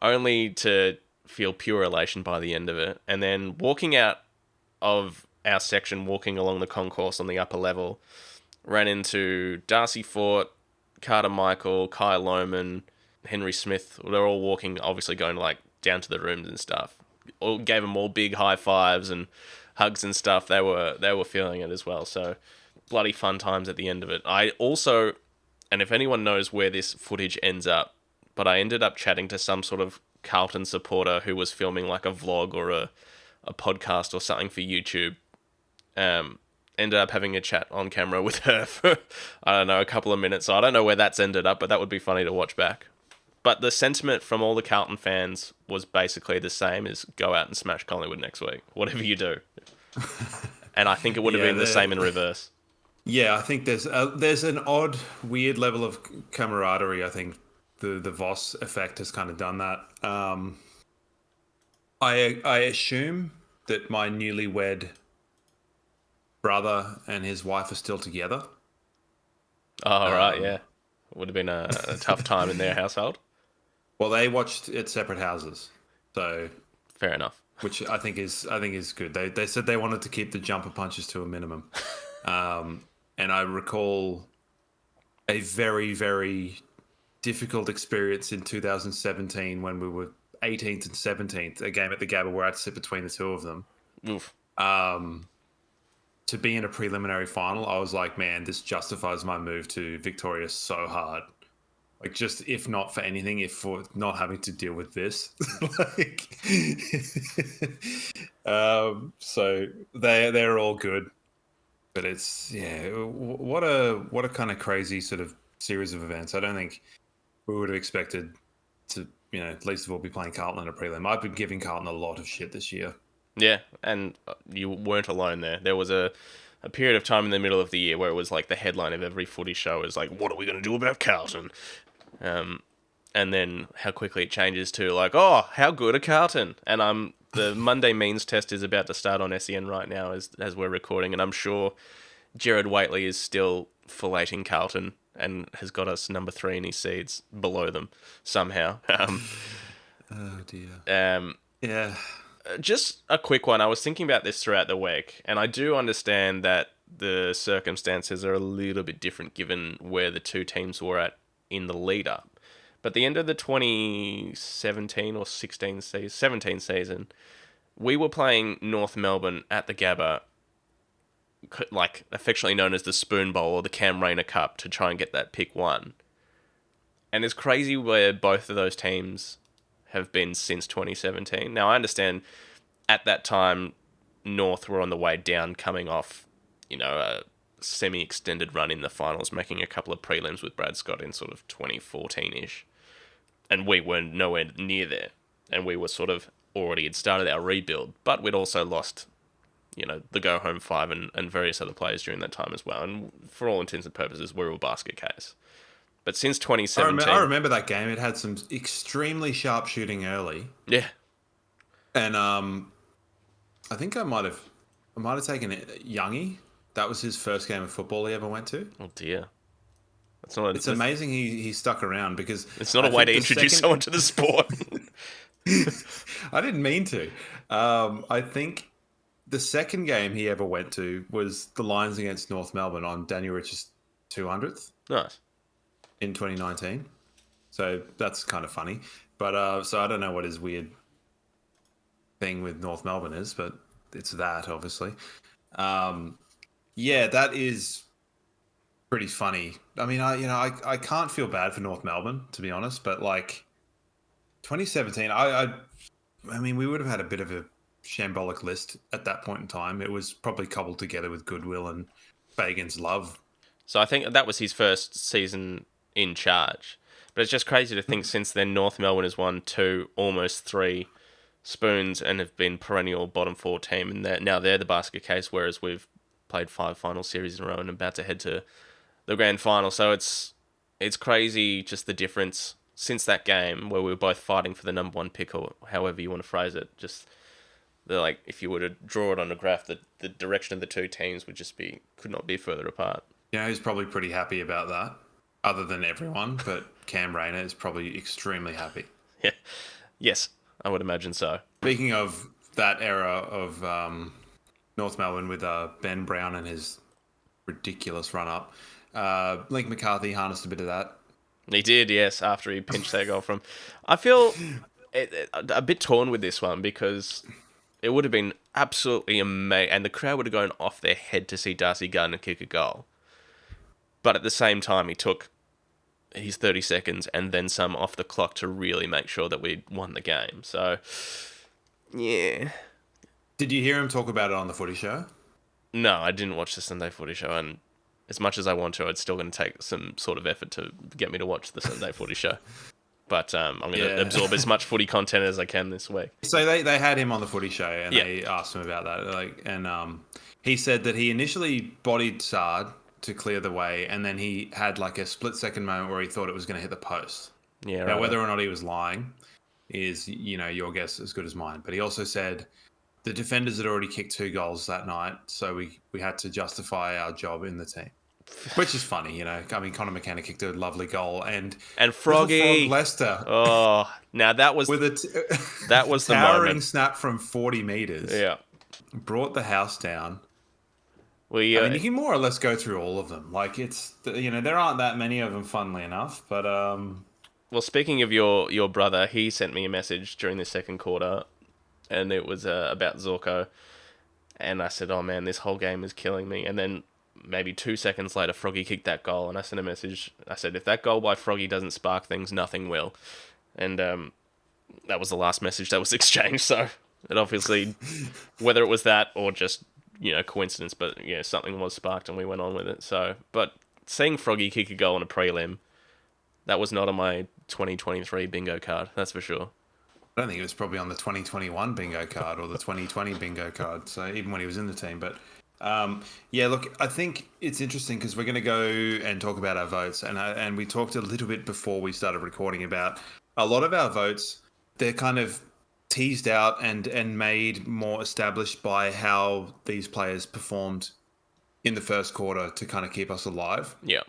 Only to feel pure elation by the end of it. And then walking out of our section, walking along the concourse on the upper level, ran into Darcy Fort, Carter Michael, Kai Lohman, Henry Smith. They're all walking, obviously going, like, down to the rooms and stuff. All gave them all big high fives and hugs and stuff. They were feeling it as well. So bloody fun times at the end of it. I also, and if anyone knows where this footage ends up, but I ended up chatting to some sort of Carlton supporter who was filming, like, a vlog or a podcast or something for YouTube. Ended up having a chat on camera with her for, I don't know, a couple of minutes. So I don't know where that's ended up, but that would be funny to watch back. But the sentiment from all the Carlton fans was basically the same as go out and smash Collingwood next week, whatever you do. And I think it would have been the same in reverse. Yeah, I think there's an odd, weird level of camaraderie. I think the Voss effect has kind of done that. I assume that my newlywed brother and his wife are still together. Oh, right, yeah. It would have been a tough time in their household. Well, they watched at separate houses, so fair enough. Which I think is good. They said they wanted to keep the jumper punches to a minimum, and I recall a very, very difficult experience in 2017 when we were 18th and 17th, a game at the Gabba where I had to sit between the two of them. Oof. To be in a preliminary final, I was like, man, this justifies my move to Victoria so hard. Like, just if not for anything, if for not having to deal with this. Like, so they're all good, but it's what a kind of crazy sort of series of events. I don't think we would have expected to, at least of all be playing Carlton in a prelim. I've been giving Carlton a lot of shit this year. Yeah, and you weren't alone there. There was a period of time in the middle of the year where it was like the headline of every footy show is like, what are we going to do about Carlton? And then how quickly it changes to like, oh, how good are Carlton? And the Monday means test is about to start on SEN right now as we're recording, and I'm sure Jared Waitley is still filleting Carlton and has got us number 3 in his seeds below them somehow. Oh dear. Yeah. Just a quick one. I was thinking about this throughout the week, and I do understand that the circumstances are a little bit different given where the two teams were at in the lead up. But the end of the 2017 or 17 season, we were playing North Melbourne at the Gabba, like affectionately known as the Spoon Bowl or the Cam Rayner Cup, to try and get that pick 1. And it's crazy where both of those teams have been since 2017. Now, I understand at that time, North were on the way down, coming off, a semi-extended run in the finals, making a couple of prelims with Brad Scott in sort of 2014-ish. And we were nowhere near there. And we were sort of already had started our rebuild, but we'd also lost, the go home five and various other players during that time as well. And for all intents and purposes, we're all basket case. But since 2017, I remember that game. It had some extremely sharp shooting early, yeah, and I think I might have taken it Youngie. That was his first game of football he ever went to. oh dear, that's not. It's amazing he stuck around because It's not a way to introduce someone to the sport. I didn't mean to. I think the second game he ever went to was the Lions against North Melbourne on Daniel Rich's 200th Nice. in 2019. So that's kind of funny. But so I don't know what his weird thing with North Melbourne is, but it's that obviously. Yeah, that is pretty funny. I mean, I can't feel bad for North Melbourne, to be honest, but like 2017, I mean, we would have had a bit of a shambolic list at that point in time. It was probably cobbled together with goodwill and Fagan's love. So I think that was his first season in charge. But it's just crazy to think since then North Melbourne has won 2, almost 3 spoons and have been perennial bottom 4 team. And now they're the basket case, whereas we've played 5 final series in a row and about to head to the grand final. So it's crazy just the difference since that game where we were both fighting for the number 1 pick, or however you want to phrase it. Just like if you were to draw it on a graph, the direction of the two teams could not be further apart. You know, he's probably pretty happy about that, other than everyone, but Cam Rayner is probably extremely happy. Yeah. Yes, I would imagine so. Speaking of that era of North Melbourne with Ben Brown and his ridiculous run-up, Link McCarthy harnessed a bit of that. He did, yes, after he pinched that goal from... I feel a bit torn with this one because it would have been absolutely amazing, and the crowd would have gone off their head to see Darcy Gardner kick a goal. But at the same time, he took his 30 seconds and then some off the clock to really make sure that we won the game. So, yeah. Did you hear him talk about it on the footy show? No, I didn't watch the Sunday footy show, and as much as I want to, it's still going to take some sort of effort to get me to watch the Sunday footy show. But I'm going to absorb as much footy content as I can this week. So they had him on the footy show, and they asked him about that. And he said that he initially bodied Sard to clear the way, and then he had like a split-second moment where he thought it was going to hit the post. Yeah, now, right. whether or not he was lying is, your guess as good as mine. But he also said the defenders had already kicked 2 goals that night, so we had to justify our job in the team. Which is funny, I mean, Connor McKenna kicked a lovely goal, and Froggy Frog Lester. Oh, now that was that was the towering moment. snap from 40 meters. Yeah, brought the house down. I mean, you can more or less go through all of them. Like there aren't that many of them, funnily enough. But well, speaking of your brother, he sent me a message during the second quarter, and it was about Zorko, and I said, "Oh man, this whole game is killing me." And then maybe 2 seconds later, Froggy kicked that goal, and I sent a message. I said, "If that goal by Froggy doesn't spark things, nothing will." And that was the last message that was exchanged. So it obviously, whether it was that or just coincidence, but something was sparked and we went on with it. So, but seeing Froggy kick a goal in a prelim, that was not on my 2023 bingo card, that's for sure. I don't think it was probably on the 2021 bingo card or the 2020 bingo card. So even when he was in the team, but look, I think it's interesting because we're going to go and talk about our votes, and we talked a little bit before we started recording about a lot of our votes. They're kind of teased out and made more established by how these players performed in the first quarter to kind of keep us alive. Yeah.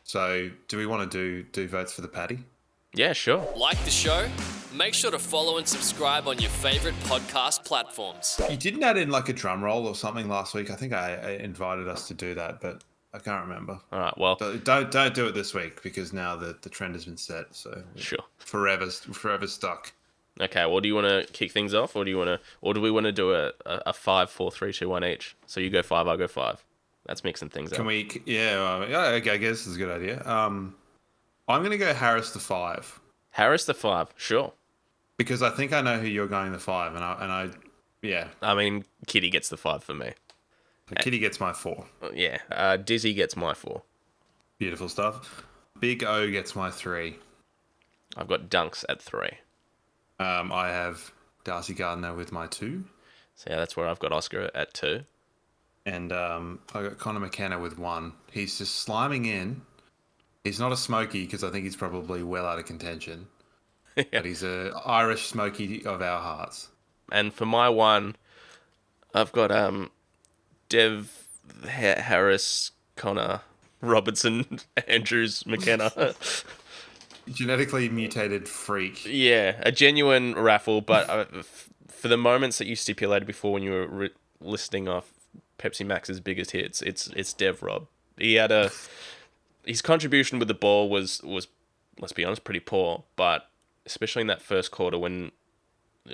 So do we want to do votes for the Paddy? Yeah, sure. Like the show? Make sure to follow and subscribe on your favourite podcast platforms. You didn't add in like a drum roll or something last week. I think I invited us to do that, but I can't remember. All right, well, so don't do it this week because now the trend has been set. So sure, forever stuck. Okay, well, do you want to kick things off, or do we want to do a 5, 4, 3, 2, 1 each? So you go 5, I go 5. That's mixing things up. Can we? Yeah, I guess this is a good idea. I'm going to go Harris the 5. Harris the 5, sure. Because I think I know who you're going the 5, and I yeah. I mean, Kitty gets the 5 for me. Kitty gets my 4. Yeah, Dizzy gets my 4. Beautiful stuff. Big O gets my 3. I've got Dunks at 3. I have Darcy Gardner with my 2. So yeah, that's where I've got Oscar at 2. And I got Connor McKenna with 1. He's just sliming in. He's not a smoky because I think he's probably well out of contention. Yeah. But he's a Irish smoky of our hearts. And for my 1, I've got Dev Harris, Connor Robertson, Andrews, McKenna. Genetically mutated freak. Yeah, a genuine raffle, but for the moments that you stipulated before when you were listing off Pepsi Max's biggest hits, it's Dev Rob. His contribution with the ball was let's be honest, pretty poor, but especially in that first quarter when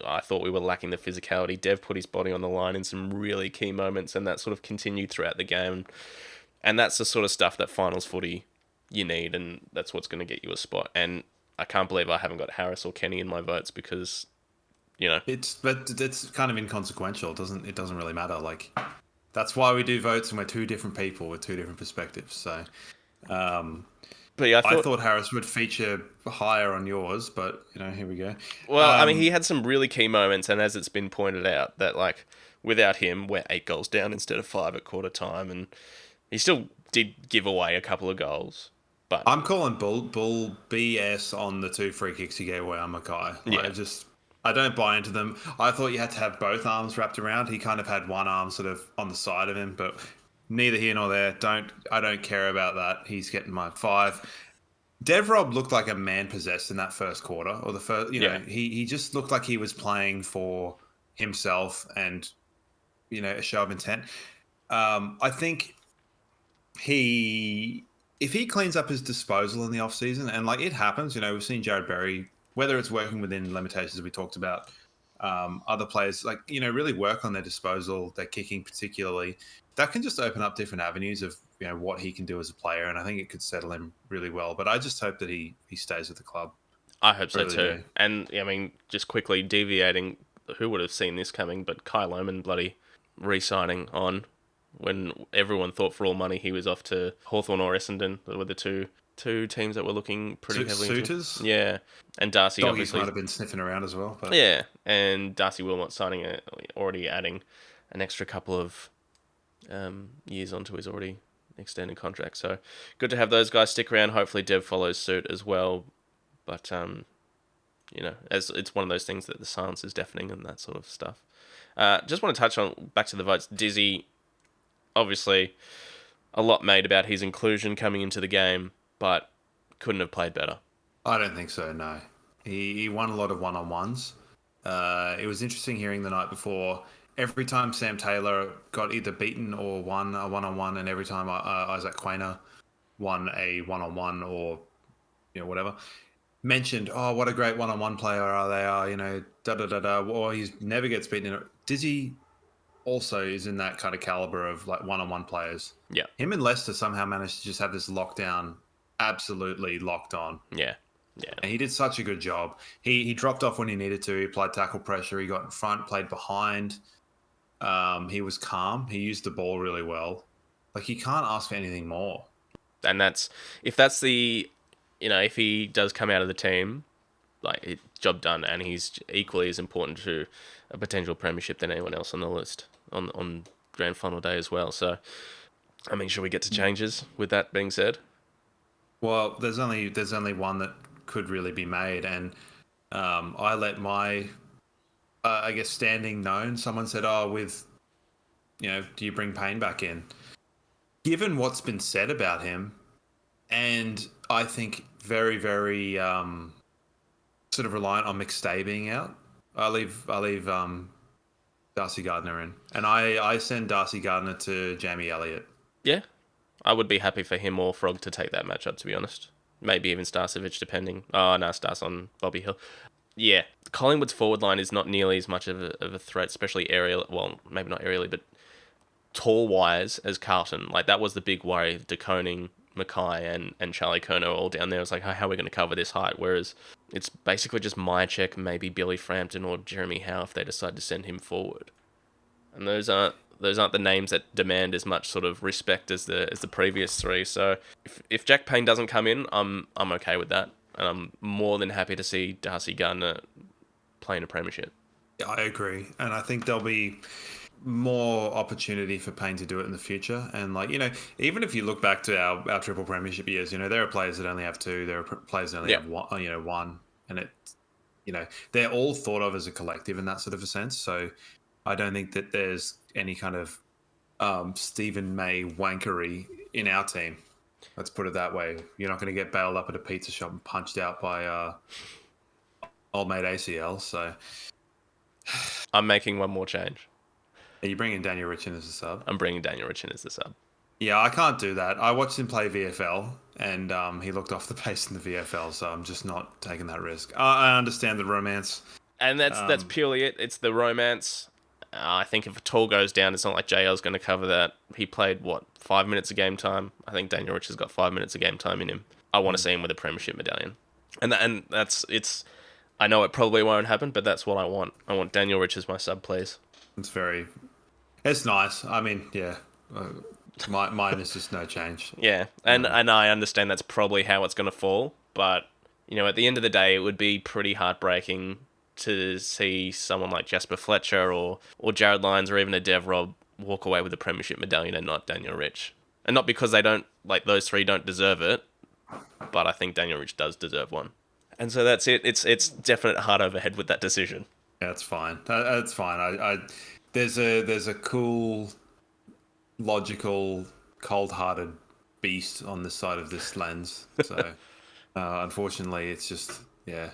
I thought we were lacking the physicality, Dev put his body on the line in some really key moments, and that sort of continued throughout the game. And that's the sort of stuff that finals footy you need, and that's what's going to get you a spot. And I can't believe I haven't got Harris or Kenny in my votes because, it's kind of inconsequential. It doesn't really matter. Like, that's why we do votes, and we're 2 different people with 2 different perspectives. So, but yeah, I thought Harris would feature higher on yours, but here we go. Well, I mean, he had some really key moments, and as it's been pointed out, that like without him, we're 8 goals down instead of 5 at quarter time, and he still did give away a couple of goals. But I'm calling bull BS on the 2 free kicks he gave away on Mackay. I don't buy into them. I thought you had to have both arms wrapped around. He kind of had one arm sort of on the side of him, but neither here nor there. I don't care about that. He's getting my 5. Dev Rob looked like a man possessed in that first quarter, or the first. He just looked like he was playing for himself and a show of intent. I think if he cleans up his disposal in the off season, and like it happens, we've seen Jared Berry, whether it's working within limitations we talked about, other players like really work on their disposal, their kicking particularly. That can just open up different avenues of what he can do as a player, and I think it could settle him really well. But I just hope that he stays with the club. I hope so really too. do. And I mean, just quickly deviating, who would have seen this coming? But Kyle Oman bloody re-signing on when everyone thought for all money he was off to Hawthorn or Essendon, were the two teams that were looking pretty heavily suitors. Into. Yeah, and Darcy Doggies obviously might have been sniffing around as well. But... Yeah, and Darcy Wilmot already adding an extra couple of years onto his already extended contract. So good to have those guys stick around. Hopefully Dev follows suit as well. But as it's one of those things that the silence is deafening and that sort of stuff. Just want to touch on back to the votes. Dizzy, obviously, a lot made about his inclusion coming into the game, but couldn't have played better. I don't think so, no. He won a lot of one-on-ones. It was interesting hearing the night before, every time Sam Taylor got either beaten or won a one-on-one, and every time Isaac Quainer won a one-on-one or whatever, mentioned, oh, what a great one-on-one player they are, da-da-da-da, or he never gets beaten. Dizzy also is in that kind of caliber of like one-on-one players. Yeah. Him and Leicester somehow managed to just have this lockdown, absolutely locked on. Yeah. Yeah. And he did such a good job. He dropped off when he needed to. He applied tackle pressure. He got in front, played behind. He was calm. He used the ball really well. Like, you can't ask for anything more. And if he does come out of the team, like, job done, and he's equally as important to a potential premiership than anyone else on the list on grand final day as well. So, I mean, should we get to changes with that being said? Well, there's only one that could really be made, and I let my standing known. Someone said, do you bring Payne back in? Given what's been said about him, and I think very, very sort of reliant on McStay being out, I leave Darcy Gardner in, and I send Darcy Gardner to Jamie Elliott. Yeah, I would be happy for him or Frog to take that matchup, to be honest. Maybe even Starcevic, depending. Oh, no, Star's on Bobby Hill. Yeah, Collingwood's forward line is not nearly as much of a threat, especially aerial. Well, maybe not aerially, but tall-wise as Carlton. Like, that was the big worry. De Koning, Mackay, and Charlie Curnow all down there. It's like, how are we going to cover this height? Whereas it's basically just Myercheck, maybe Billy Frampton or Jeremy Howe if they decide to send him forward. And those aren't the names that demand as much sort of respect as the previous three. So if Jack Payne doesn't come in, I'm okay with that, and I'm more than happy to see Darcy Gardner playing a premiership. Yeah, I agree, and I think there'll be more opportunity for Payne to do it in the future. And like, even if you look back to our triple premiership years, there are players that only have two, there are players that only have one, and they're all thought of as a collective in that sort of a sense. So I don't think that there's any kind of Stephen May wankery in our team. Let's put it that way. You're not going to get bailed up at a pizza shop and punched out by old mate ACL. So I'm making one more change. are you bringing Daniel Rich in as a sub? I'm bringing Daniel Rich in as the sub. Yeah, I can't do that. I watched him play VFL, and he looked off the pace in the VFL, so I'm just not taking that risk. I understand the romance. And that's purely it. It's the romance. I think if a tall goes down, it's not like JL's going to cover that. He played, 5 minutes of game time? I think Daniel Rich has got 5 minutes of game time in him. I want to see him with a premiership medallion. And it's... I know it probably won't happen, but that's what I want. I want Daniel Rich as my sub, please. It's nice. I mean, yeah. Mine is just no change. Yeah, and I understand that's probably how it's going to fall, but, at the end of the day, it would be pretty heartbreaking to see someone like Jasper Fletcher or Jared Lyons or even a Dev Rob walk away with a premiership medallion and not Daniel Rich. And not because they don't, those three don't deserve it, but I think Daniel Rich does deserve one. And so that's it. It's definite heart over head with that decision. Yeah, that's fine. That's fine. There's a cool, logical, cold-hearted beast on the side of this lens. So, unfortunately, it's just, yeah.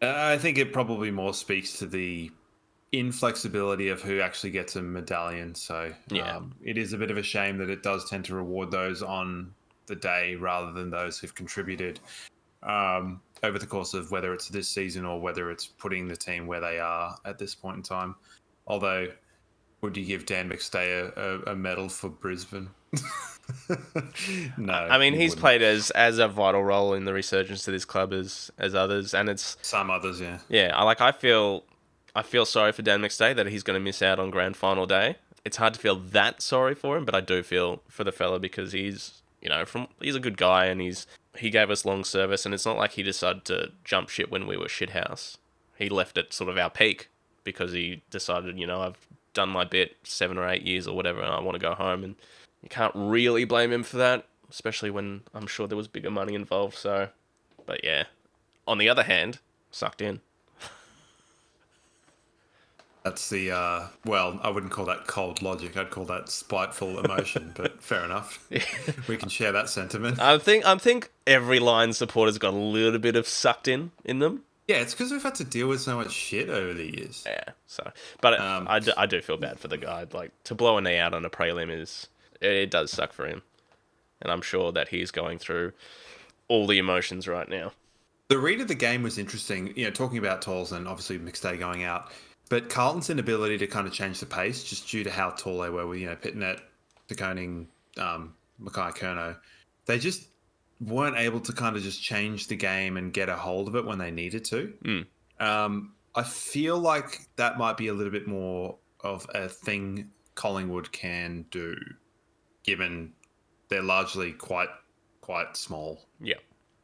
I think it probably more speaks to the inflexibility of who actually gets a medallion. So, it is a bit of a shame that it does tend to reward those on the day rather than those who've contributed over the course of whether it's this season or whether it's putting the team where they are at this point in time. Although, would you give Dan McStay a medal for Brisbane? No. I mean, he's played as a vital role in the resurgence to this club as others, and it's some others, yeah. Yeah, I feel sorry for Dan McStay that he's going to miss out on grand final day. It's hard to feel that sorry for him, but I do feel for the fella because he's he's a good guy and he gave us long service, and it's not like he decided to jump ship when we were shithouse. He left at sort of our peak because he decided, I've done my bit 7 or 8 years or whatever, and I want to go home. And you can't really blame him for that, especially when I'm sure there was bigger money involved. So, but yeah. On the other hand, sucked in. That's the, I wouldn't call that cold logic. I'd call that spiteful emotion, but fair enough. Yeah. We can share that sentiment. I think every Lions supporter's got a little bit of sucked in them. Yeah, it's because we've had to deal with so much shit over the years. Yeah, so, but I do feel bad for the guy. Like, to blow a knee out on a prelim it does suck for him. And I'm sure that he's going through all the emotions right now. The read of the game was interesting, talking about Talls and obviously McStay going out. But Carlton's inability to kind of change the pace, just due to how tall they were with, Pitnet, De Koning, Mackay Kerno, they just weren't able to kind of just change the game and get a hold of it when they needed to. I feel like that might be a little bit more of a thing Collingwood can do, given they're largely quite small. Yeah.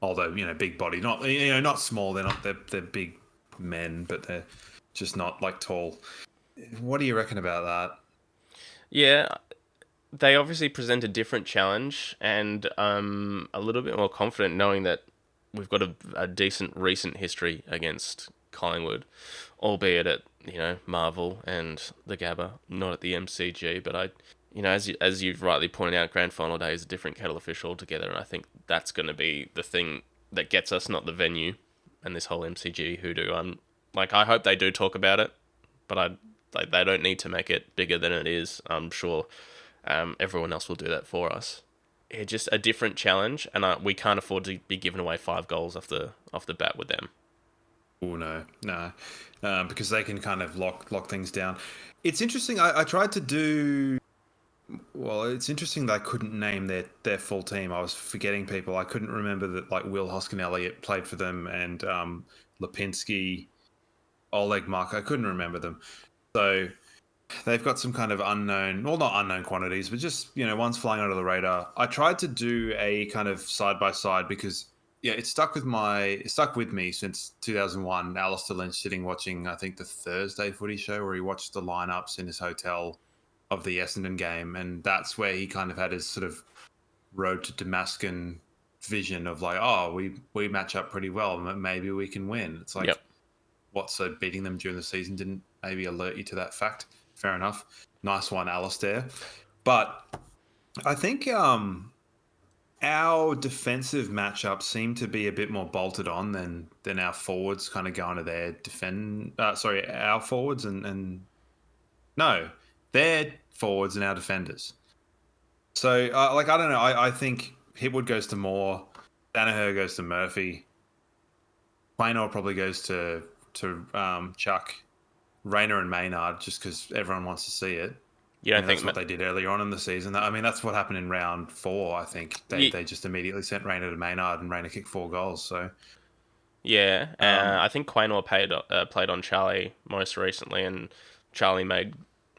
Although, big body, not small. They're big men, but they're just not tall. What do you reckon about that? Yeah, they obviously present a different challenge, and I'm a little bit more confident knowing that we've got a decent recent history against Collingwood, albeit at Marvel and the Gabba, not at the MCG. But as you've rightly pointed out, grand final day is a different kettle of fish altogether, and I think that's going to be the thing that gets us, not the venue and this whole MCG hoodoo. I hope they do talk about it, but they don't need to make it bigger than it is. I'm sure everyone else will do that for us. It's just a different challenge, and we can't afford to be giving away 5 goals off the bat with them. Oh no, because they can kind of lock things down. It's interesting. I tried to do. Well, it's interesting that I couldn't name their full team. I was forgetting people. I couldn't remember that Will Hoskin-Elliott played for them and Lipinski. Oleg Mark, I couldn't remember them. So they've got some kind of unknown, well, not unknown quantities, but just, one's flying under the radar. I tried to do a kind of side-by-side because, it stuck with me since 2001. Alistair Lynch sitting watching, I think, the Thursday footy show where he watched the lineups in his hotel of the Essendon game, and that's where he kind of had his sort of road to Damascus vision of like, oh, we match up pretty well, maybe we can win. It's like, Yep. what? So beating them during the season didn't maybe alert you to that fact? Fair enough. Nice one, Alistair. But I think our defensive matchups seem to be a bit more bolted on than our forwards kind of going to their our forwards and no, their forwards and our defenders. So, I don't know. I think Hipwood goes to Moore, Danaher goes to Murphy, Quaynor probably goes to Chuck, Rayner and Maynard, just because everyone wants to see it. You don't think that's what they did earlier on in the season? I mean, that's what happened in round 4. I think they just immediately sent Rayner to Maynard, and Rayner kicked 4 goals. So yeah, I think Quaynor played on Charlie most recently, and Charlie made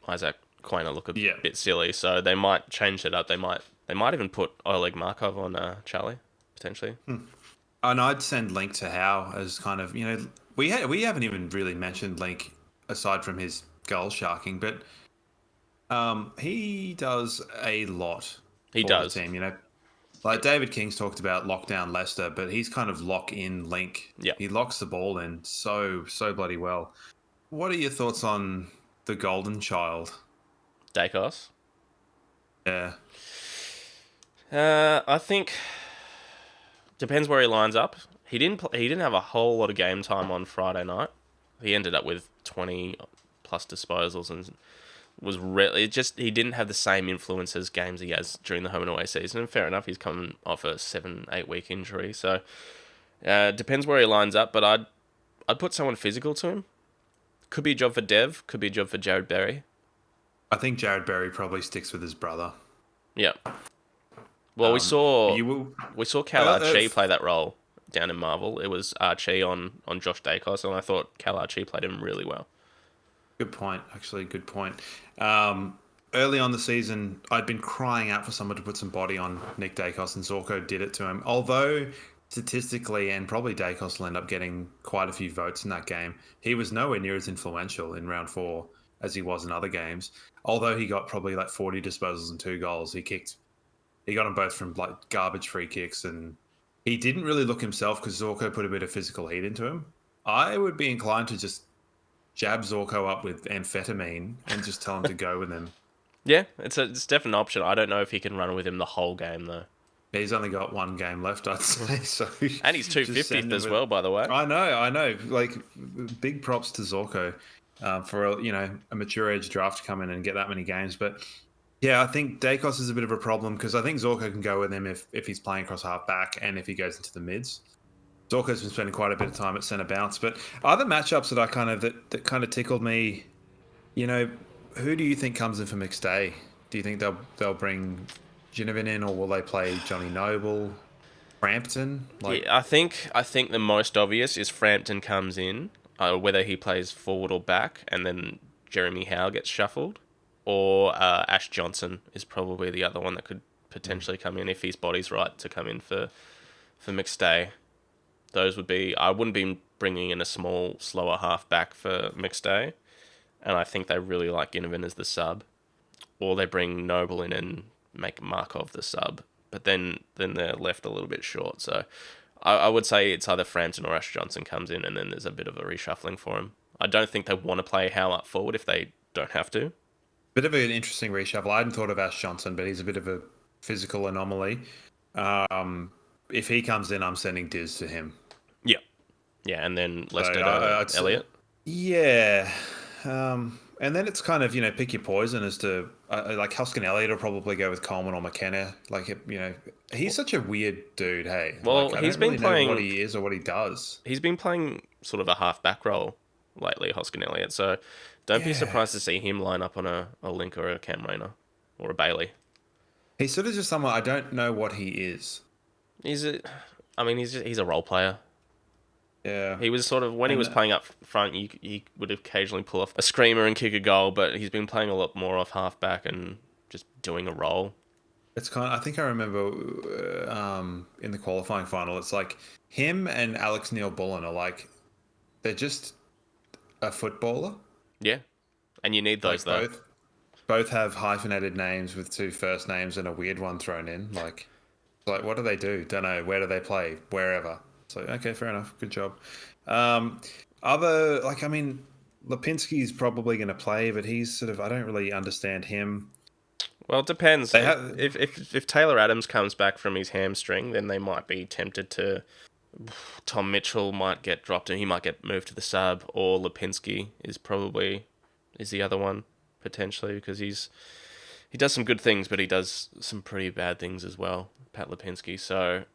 Isaac Quaynor look a bit silly. So they might change it up. They might even put Oleg Markov on Charlie potentially. And I'd send Link to Howe as kind of, we haven't even really mentioned Link aside from his goal sharking, but he does a lot. He does. The team, like David King's talked about lockdown Leicester, but he's kind of lock in Link. Yeah, he locks the ball in so bloody well. What are your thoughts on the golden child, Dacos? Yeah, I think depends where he lines up. He didn't have a whole lot of game time on Friday night. He ended up with 20 plus disposals and was he didn't have the same influence as games he has during the home and away season. And fair enough, he's coming off a 7-8 week injury, so depends where he lines up. But I'd put someone physical to him. Could be a job for Dev. Could be a job for Jared Berry. I think Jared Berry probably sticks with his brother. Yeah. Well, we saw Cal Archie play that role down in Marvel. It was Archie on Josh Dacos, and I thought Cal Archie played him really well. Good point, actually. Good point. Early on the season, I'd been crying out for someone to put some body on Nick Dacos, and Zorko did it to him. Although, statistically, and probably Dacos will end up getting quite a few votes in that game, he was nowhere near as influential in round 4 as he was in other games. Although he got probably like 40 disposals and 2 goals, he got them both from like garbage free kicks, and he didn't really look himself because Zorko put a bit of physical heat into him. I would be inclined to just jab Zorko up with amphetamine and just tell him to go with him. Yeah, it's definitely an option. I don't know if he can run with him the whole game, though. He's only got 1 game left, I'd say. So and he's 250th as well, by the way. I know. Like, big props to Zorko for a mature age draft to come in and get that many games. But yeah, I think Dacos is a bit of a problem because I think Zorko can go with him if he's playing across half back and if he goes into the mids. Zorko's been spending quite a bit of time at centre bounce, but other matchups that that kind of tickled me, who do you think comes in for McStay? Do you think they'll bring Ginnivan in, or will they play Johnny Noble, Frampton? Yeah, I think the most obvious is Frampton comes in, whether he plays forward or back, and then Jeremy Howe gets shuffled, or Ash Johnson is probably the other one that could potentially come in if his body's right to come in for McStay. Those would be... I wouldn't be bringing in a small, slower half-back for McStay. And I think they really like Ginnivan as the sub. Or they bring Noble in and make Markov the sub. But then they're left a little bit short. So I would say it's either Frampton or Ash Johnson comes in and then there's a bit of a reshuffling for him. I don't think they want to play Howe up forward if they don't have to. Bit of an interesting reshuffle. I hadn't thought of Ash Johnson, but he's a bit of a physical anomaly. If he comes in, I'm sending Diz to him. Yeah, and then Lester Elliott. Yeah. And then it's kind of, pick your poison as to, like, Huskin Elliott will probably go with Coleman or McKenna. Like, he's such a weird dude, hey. Well, like, he's been playing... know what he is or what he does. He's been playing sort of a half-back role lately, Huskin Elliott, so don't be surprised to see him line up on a Link or a Cam Rayner or a Bailey. He's sort of just someone, I don't know what he is. He's a role player. Yeah. He was sort of, when he was playing up front, he would occasionally pull off a screamer and kick a goal, but he's been playing a lot more off half-back and just doing a role. It's kind of, I think I remember in the qualifying final, it's like him and Alex Neil-Bullen are like, they're just a footballer. Yeah. And you need those, like though. Both. both have hyphenated names with 2 first names and a weird one thrown in. Like what do they do? Don't know. Where do they play? Wherever. So, okay, fair enough. Good job. Lipinski's probably going to play, but he's sort of, I don't really understand him. Well, it depends. If Taylor Adams comes back from his hamstring, then they might be tempted to. Tom Mitchell might get dropped and he might get moved to the sub, or Lipinski is the other one potentially, because he does some good things, but he does some pretty bad things as well, Pat Lipinski. So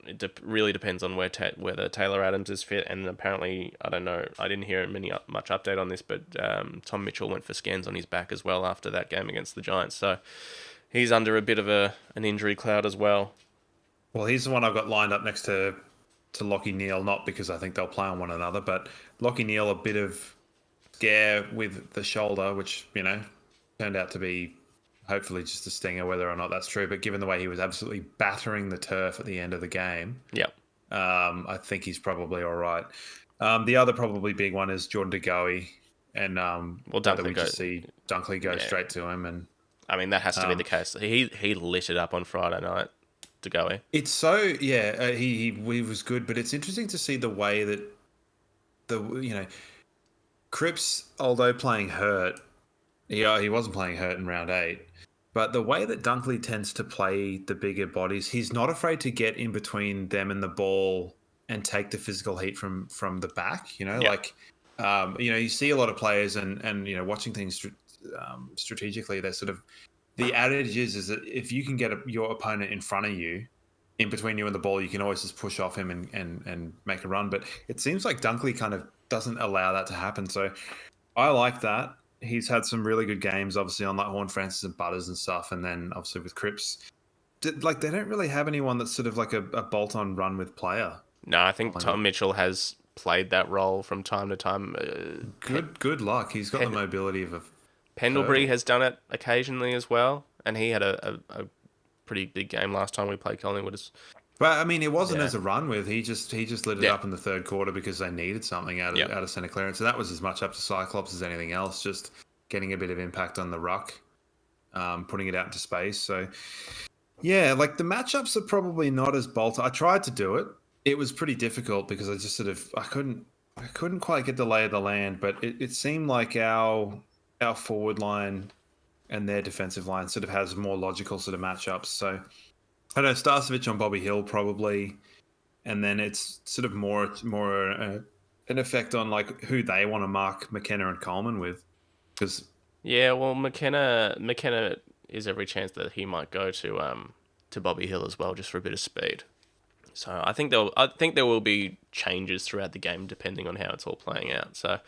it really depends on whether Taylor Adams is fit, and apparently, I don't know, I didn't hear much update on this, but Tom Mitchell went for scans on his back as well after that game against the Giants, so he's under a bit of an injury cloud as well. Well, he's the one I've got lined up next to Lachie Neale, not because I think they'll play on one another, but Lachie Neale, a bit of scare with the shoulder, which, turned out to be hopefully just a stinger, whether or not that's true. But given the way he was absolutely battering the turf at the end of the game, I think he's probably all right. The other probably big one is Jordan De Goey, and Dunkley just see Dunkley go straight to him. And I mean, that has to be the case. He lit it up on Friday night, De Goey. It's so he was good, but it's interesting to see the way that Cripps, although playing hurt, he wasn't playing hurt in round 8. But the way that Dunkley tends to play the bigger bodies, he's not afraid to get in between them and the ball and take the physical heat from the back. You see a lot of players and watching things strategically, they're sort of, the adage is that if you can get your opponent in front of you, in between you and the ball, you can always just push off him and make a run. But it seems like Dunkley kind of doesn't allow that to happen. So I like that. He's had some really good games, obviously, on like Horn Francis and Butters and stuff. And then obviously with Cripps, they don't really have anyone that's sort of like a bolt-on run with player. No, I think Tom Mitchell has played that role from time to time. Good luck. He's got the mobility of a... Pendlebury has done it occasionally as well. And he had a pretty big game last time we played Collingwood. But I mean, it wasn't as a run with. He just lit it up in the third quarter because they needed something out of centre clearance. So that was as much up to Cyclops as anything else. Just getting a bit of impact on the ruck, putting it out into space. So yeah, like the matchups are probably not as bolt. I tried to do it. It was pretty difficult because I just I couldn't quite get the lay of the land. But it seemed like our forward line and their defensive line sort of has more logical sort of matchups. So I don't know, Starcevich on Bobby Hill probably, and then it's sort of more an effect on like who they want to mark McKenna and Coleman with, because McKenna is every chance that he might go to Bobby Hill as well, just for a bit of speed. So I think there will be changes throughout the game depending on how it's all playing out. So,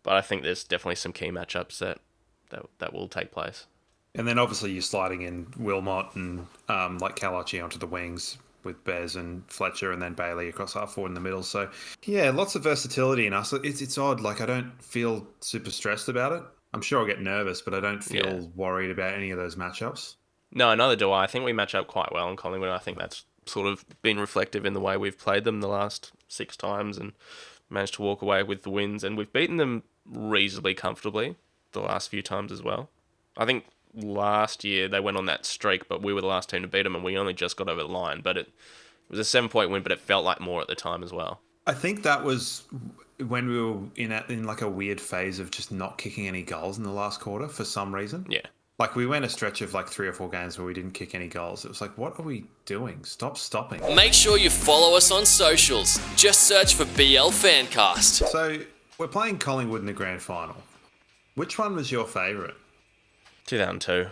but I think there's definitely some key matchups that will take place. And then obviously you're sliding in Wilmot and like Kalachi onto the wings with Bez and Fletcher, and then Bailey across half forward in the middle. So yeah, lots of versatility in us. It's odd. Like I don't feel super stressed about it. I'm sure I'll get nervous, but I don't feel worried about any of those matchups. No, neither do I. I think we match up quite well in Collingwood. I think that's sort of been reflective in the way we've played them the last 6 times and managed to walk away with the wins. And we've beaten them reasonably comfortably the last few times as well. I think last year they went on that streak, but we were the last team to beat them, and we only just got over the line. But it was a 7-point win, but it felt like more at the time as well. I think that was when we were in like a weird phase of just not kicking any goals in the last quarter for some reason. Yeah. Like we went a stretch of like 3 or 4 games where we didn't kick any goals. It was like, what are we doing? Stop stopping. Make sure you follow us on socials. Just search for BL Fancast. So we're playing Collingwood in the grand final. Which one was your favourite? 2002.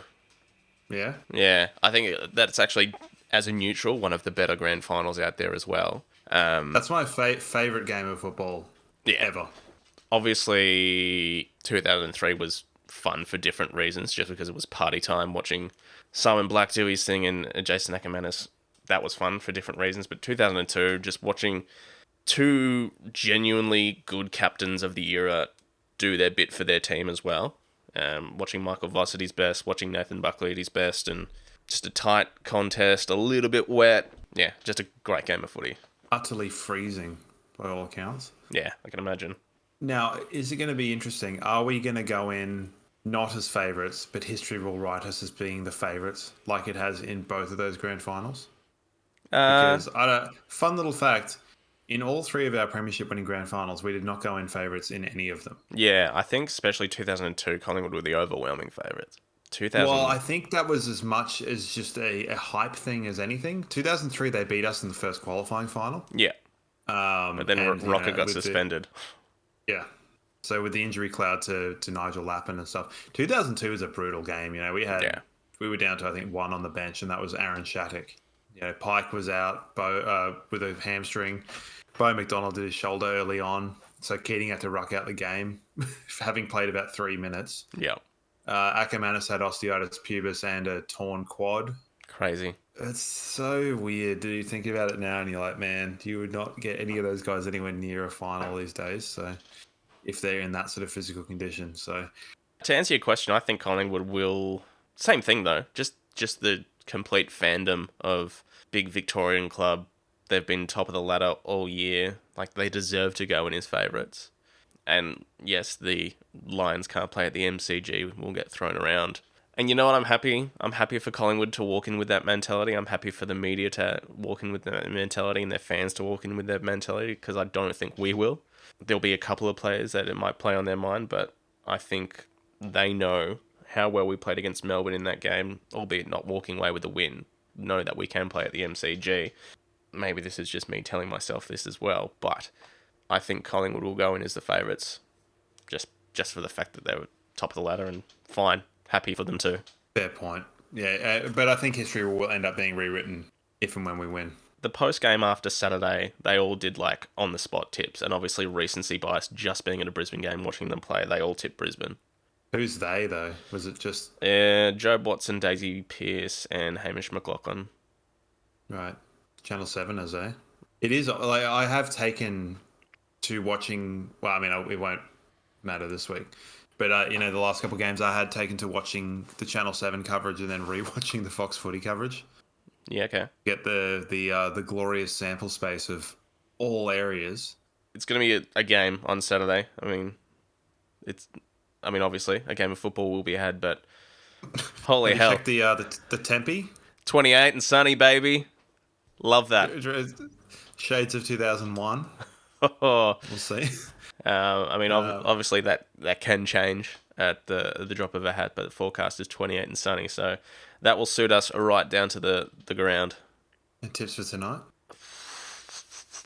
Yeah? Yeah, I think that's actually, as a neutral, one of the better grand finals out there as well. That's my favourite game of football ever. Obviously, 2003 was fun for different reasons, just because it was party time, watching Simon Black do his thing and Jason Ackermanis. That was fun for different reasons. But 2002, just watching 2 genuinely good captains of the era do their bit for their team as well. Watching Michael Voss at his best, watching Nathan Buckley at his best, and just a tight contest, a little bit wet. Yeah, just a great game of footy. Utterly freezing, by all accounts. Yeah, I can imagine. Now, is it going to be interesting? Are we going to go in not as favourites, but history will write us as being the favourites, like it has in both of those grand finals? Because fun little fact, in all three of our premiership winning grand finals, we did not go in favourites in any of them. Yeah, I think especially 2002, Collingwood were the overwhelming favourites. 2000. Well, I think that was as much as just a hype thing as anything. 2003, they beat us in the first qualifying final. Yeah. But then Rocker got suspended. Yeah. So with the injury cloud to Nigel Lappin and stuff, 2002 was a brutal game. We were down to I think one on the bench, and that was Aaron Shattuck. Pike was out with a hamstring. Bo McDonald did his shoulder early on, so Keating had to ruck out the game, having played about 3 minutes. Yeah. Ackermanis had osteitis pubis and a torn quad. Crazy. It's so weird. Do you think about it now and you're like, man, you would not get any of those guys anywhere near a final these days. So if they're in that sort of physical condition. So to answer your question, I think Collingwood will. Same thing though. Just the complete fandom of big Victorian club. They've been top of the ladder all year. Like they deserve to go in as favourites. And yes, the Lions can't play at the MCG. We'll get thrown around. And you know what? I'm happy. I'm happy for Collingwood to walk in with that mentality. I'm happy for the media to walk in with that mentality and their fans to walk in with that mentality because I don't think we will. There'll be a couple of players that it might play on their mind, but I think they know how well we played against Melbourne in that game, albeit not walking away with a win. Know that we can play at the MCG. Maybe this is just me telling myself this as well, but I think Collingwood will go in as the favourites, just for the fact that they were top of the ladder, and fine, happy for them too. Fair point. Yeah, but I think history will end up being rewritten if and when we win. The post-game after Saturday, they all did like on-the-spot tips, and obviously recency bias, just being at a Brisbane game, watching them play, they all tipped Brisbane. Who's they, though? Was it just... Joe Watson, Daisy Pearce, and Hamish McLaughlin. Right. Channel 7, as eh? It is, like, I have taken to watching... Well, I mean, it won't matter this week. But, the last couple of games I had taken to watching the Channel 7 coverage and then re-watching the Fox Footy coverage. Yeah, okay. Get the glorious sample space of all areas. It's going to be a game on Saturday. Obviously, a game of football will be had, but holy hell. Check the Tempe? 28 and sunny, baby. Love that. Shades of 2001. We'll see. Obviously that can change at the drop of a hat, but the forecast is 28 and sunny, so that will suit us right down to the ground. And tips for tonight?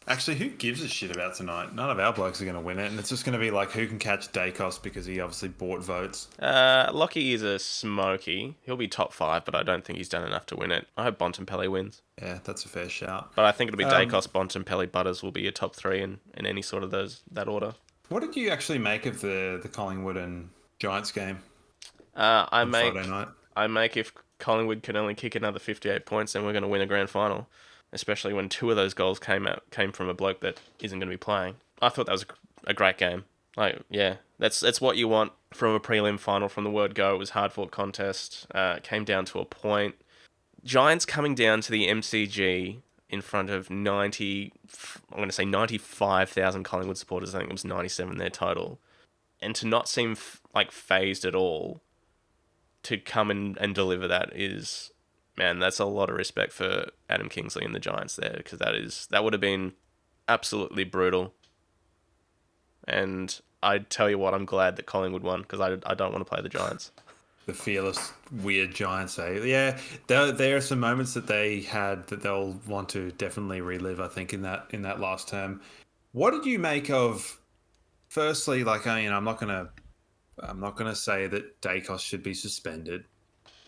Actually, who gives a shit about tonight? None of our blokes are going to win it, and it's just going to be like who can catch Dacos because he obviously bought votes. Lockie is a smoky. He'll be top 5, but I don't think he's done enough to win it. I hope Bontempelli wins. Yeah, that's a fair shout. But I think it'll be Dacos, Bontempelli, Butters will be your top 3 in any sort of that order. What did you actually make of the Collingwood and Giants game? Friday night? I make if Collingwood can only kick another 58 points, then we're going to win a grand final. Especially when 2 of those goals came from a bloke that isn't going to be playing. I thought that was a great game. Like, yeah, that's what you want from a prelim final from the word go. It was hard-fought contest. Came down to a point. Giants coming down to the MCG in front of 95,000 Collingwood supporters. I think it was 97 their total. And to not seem phased at all, to come in and deliver that is... Man, that's a lot of respect for Adam Kingsley and the Giants there, because that would have been absolutely brutal. And I tell you what, I'm glad that Collingwood won, because I don't want to play the Giants. The fearless, weird Giants, eh? Yeah, there are some moments that they had that they'll want to definitely relive, I think, in that last term. What did you make of? Firstly, I'm not gonna say that Dacos should be suspended.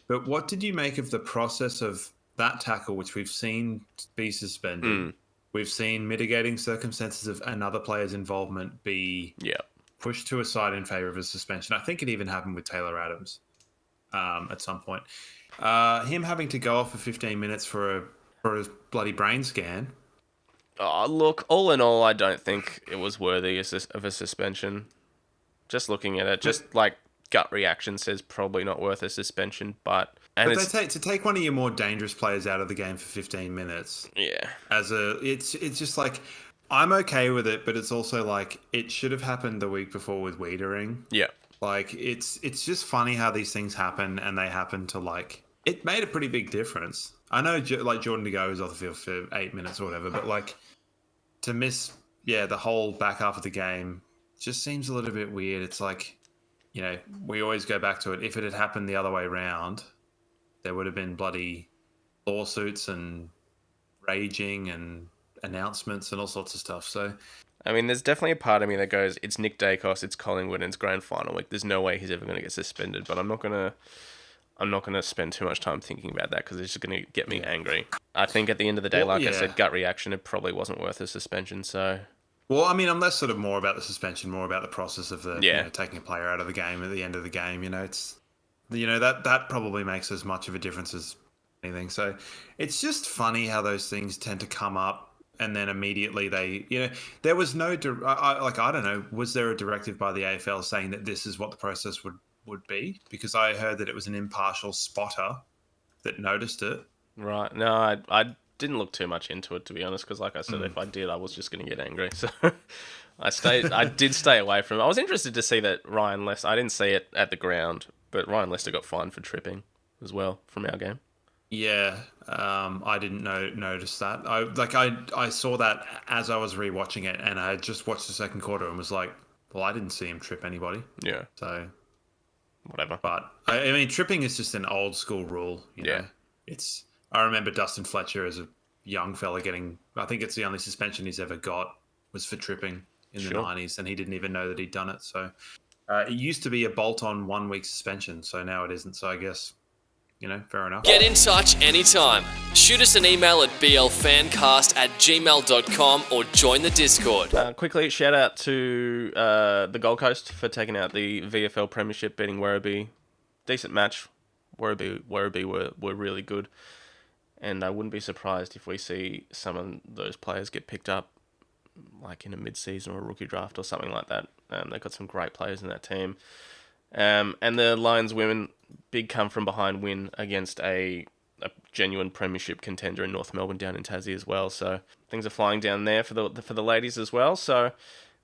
But what did you make of the process of that tackle, which we've seen be suspended? We've seen mitigating circumstances of another player's involvement be pushed to a side in favour of a suspension. I think it even happened with Taylor Adams at some point. Him having to go off for 15 minutes for a bloody brain scan. Oh, look, all in all, I don't think it was worthy of a suspension. Just looking at it, gut reaction says probably not worth a suspension, but to take one of your more dangerous players out of the game for 15 minutes. Yeah. It's just like, I'm okay with it, but it's also like it should have happened the week before with Wiedering. Yeah. Like, it's just funny how these things happen, and they happen to, like, it made a pretty big difference. I know, like, Jordan De Go was off the field for 8 minutes or whatever, but, like, to miss, the whole back half of the game just seems a little bit weird. It's like, we always go back to it. If it had happened the other way around, there would have been bloody lawsuits and raging and announcements and all sorts of stuff. So, I mean, there's definitely a part of me that goes, it's Nick Dacos, it's Collingwood, and it's grand final week. There's no way he's ever going to get suspended, but I'm not going to spend too much time thinking about that because it's just going to get me angry. I think at the end of the day, I said, gut reaction, it probably wasn't worth a suspension. So, well, I mean, I'm less sort of more about the suspension, more about the process of the taking a player out of the game at the end of the game. It's that probably makes as much of a difference as anything. So it's just funny how those things tend to come up. And then immediately there was no, I don't know, was there a directive by the AFL saying that this is what the process would be? Because I heard that it was an impartial spotter that noticed it. Right. No, I didn't look too much into it, to be honest, because like I said, if I did, I was just going to get angry. So I did stay away from it. I was interested to see that Ryan Lester, I didn't see it at the ground, but Ryan Lester got fined for tripping as well from our game. Yeah, I didn't notice that. I saw that as I was rewatching it, and I had just watched the second quarter and was like, well, I didn't see him trip anybody. Yeah. So, whatever. But I mean, tripping is just an old school rule. You know? I remember Dustin Fletcher as a young fella getting, I think it's the only suspension he's ever got was for tripping in the 90s, and he didn't even know that he'd done it. So it used to be a bolt-on 1 week suspension, so now it isn't. So I guess, fair enough. Get in touch anytime. Shoot us an email at blfancast@gmail.com or join the Discord. Quickly, shout out to the Gold Coast for taking out the VFL Premiership, beating Werribee. Decent match. Werribee were really good. And I wouldn't be surprised if we see some of those players get picked up, like in a mid-season or a rookie draft or something like that. They've got some great players in that team. And the Lions women, big come-from-behind win against a genuine premiership contender in North Melbourne down in Tassie as well. So things are flying down there for the ladies as well. So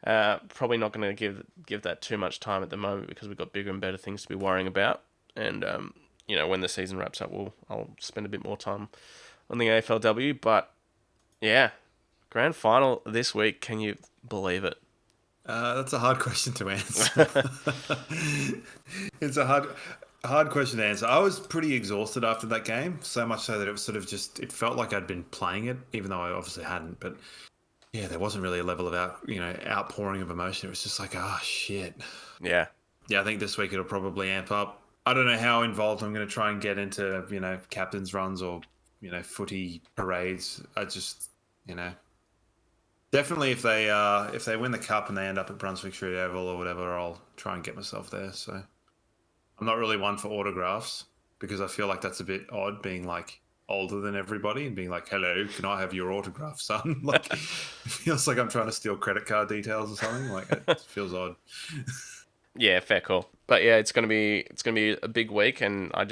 probably not going to give that too much time at the moment because we've got bigger and better things to be worrying about. And when the season wraps up, I'll spend a bit more time on the AFLW. But yeah, grand final this week. Can you believe it? That's a hard question to answer. It's a hard question to answer. I was pretty exhausted after that game, so much so that it was sort of just, it felt like I'd been playing it, even though I obviously hadn't. But yeah, there wasn't really a level of outpouring of emotion. It was just like, oh shit. Yeah. Yeah, I think this week it'll probably amp up. I don't know how involved I'm going to try and get into, captain's runs or, footy parades. I just, definitely if they win the cup and they end up at Brunswick Street Oval or whatever, I'll try and get myself there. So I'm not really one for autographs because I feel like that's a bit odd being like older than everybody and being like, hello, can I have your autograph, son? Like, it feels like I'm trying to steal credit card details or something. Like, it feels odd. Yeah, fair call. But yeah, it's gonna be a big week, and I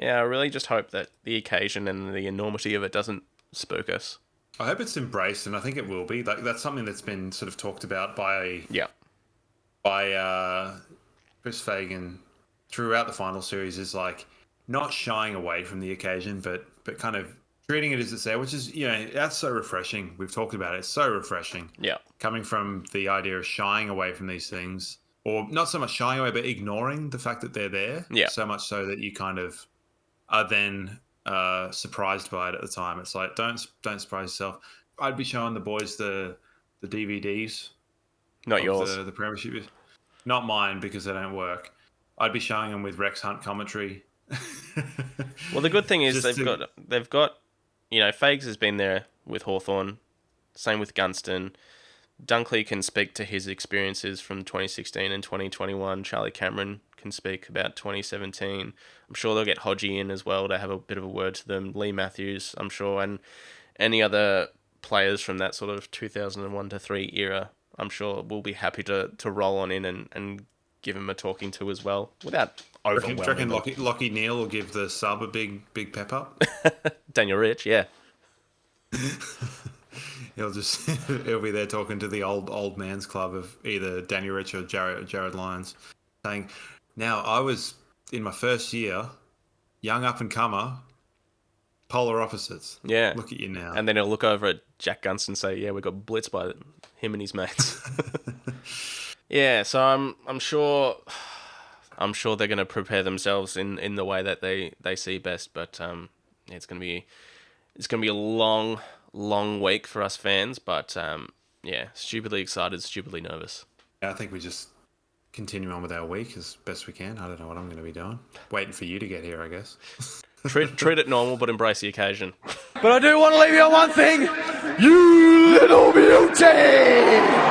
really just hope that the occasion and the enormity of it doesn't spook us. I hope it's embraced, and I think it will be. Like, that's something that's been sort of talked about by Chris Fagan throughout the final series, is like not shying away from the occasion, but kind of treating it as it's there, which is, that's so refreshing. We've talked about it. It's so refreshing. Yeah. Coming from the idea of shying away from these things, or not so much shying away, but ignoring the fact that they're there. Yeah. So much so that you kind of are then surprised by it at the time. It's like, don't surprise yourself. I'd be showing the boys the DVDs. Not yours. The premiership. Not mine because they don't work. I'd be showing them with Rex Hunt commentary. Well, the good thing is they've got Fags has been there with Hawthorn. Same with Gunston. Dunkley can speak to his experiences from 2016 and 2021. Charlie Cameron can speak about 2017. I'm sure they'll get Hodgie in as well to have a bit of a word to them. Lee Matthews, I'm sure, and any other players from that sort of 2001 to 3 era, I'm sure will be happy to roll on in and give him a talking to as well without overwhelming. Do you reckon Lockie Neal will give the sub a big pep up? Daniel Rich, yeah. He'll be there talking to the old man's club of either Daniel Rich or Jared Lyons. saying, now I was in my first year, young up-and-comer, polar opposites. Yeah. Look at you now. And then he'll look over at Jack Gunston and say, yeah, we got blitzed by him and his mates. Yeah, so I'm sure they're going to prepare themselves in the way that they see best, but it's going to be a long week for us fans, but yeah, stupidly excited, stupidly nervous. I think we just continue on with our week as best we can. I don't know what I'm going to be doing. Waiting for you to get here, I guess. Treat it normal, but embrace the occasion. But I do want to leave you on one thing. You little beauty!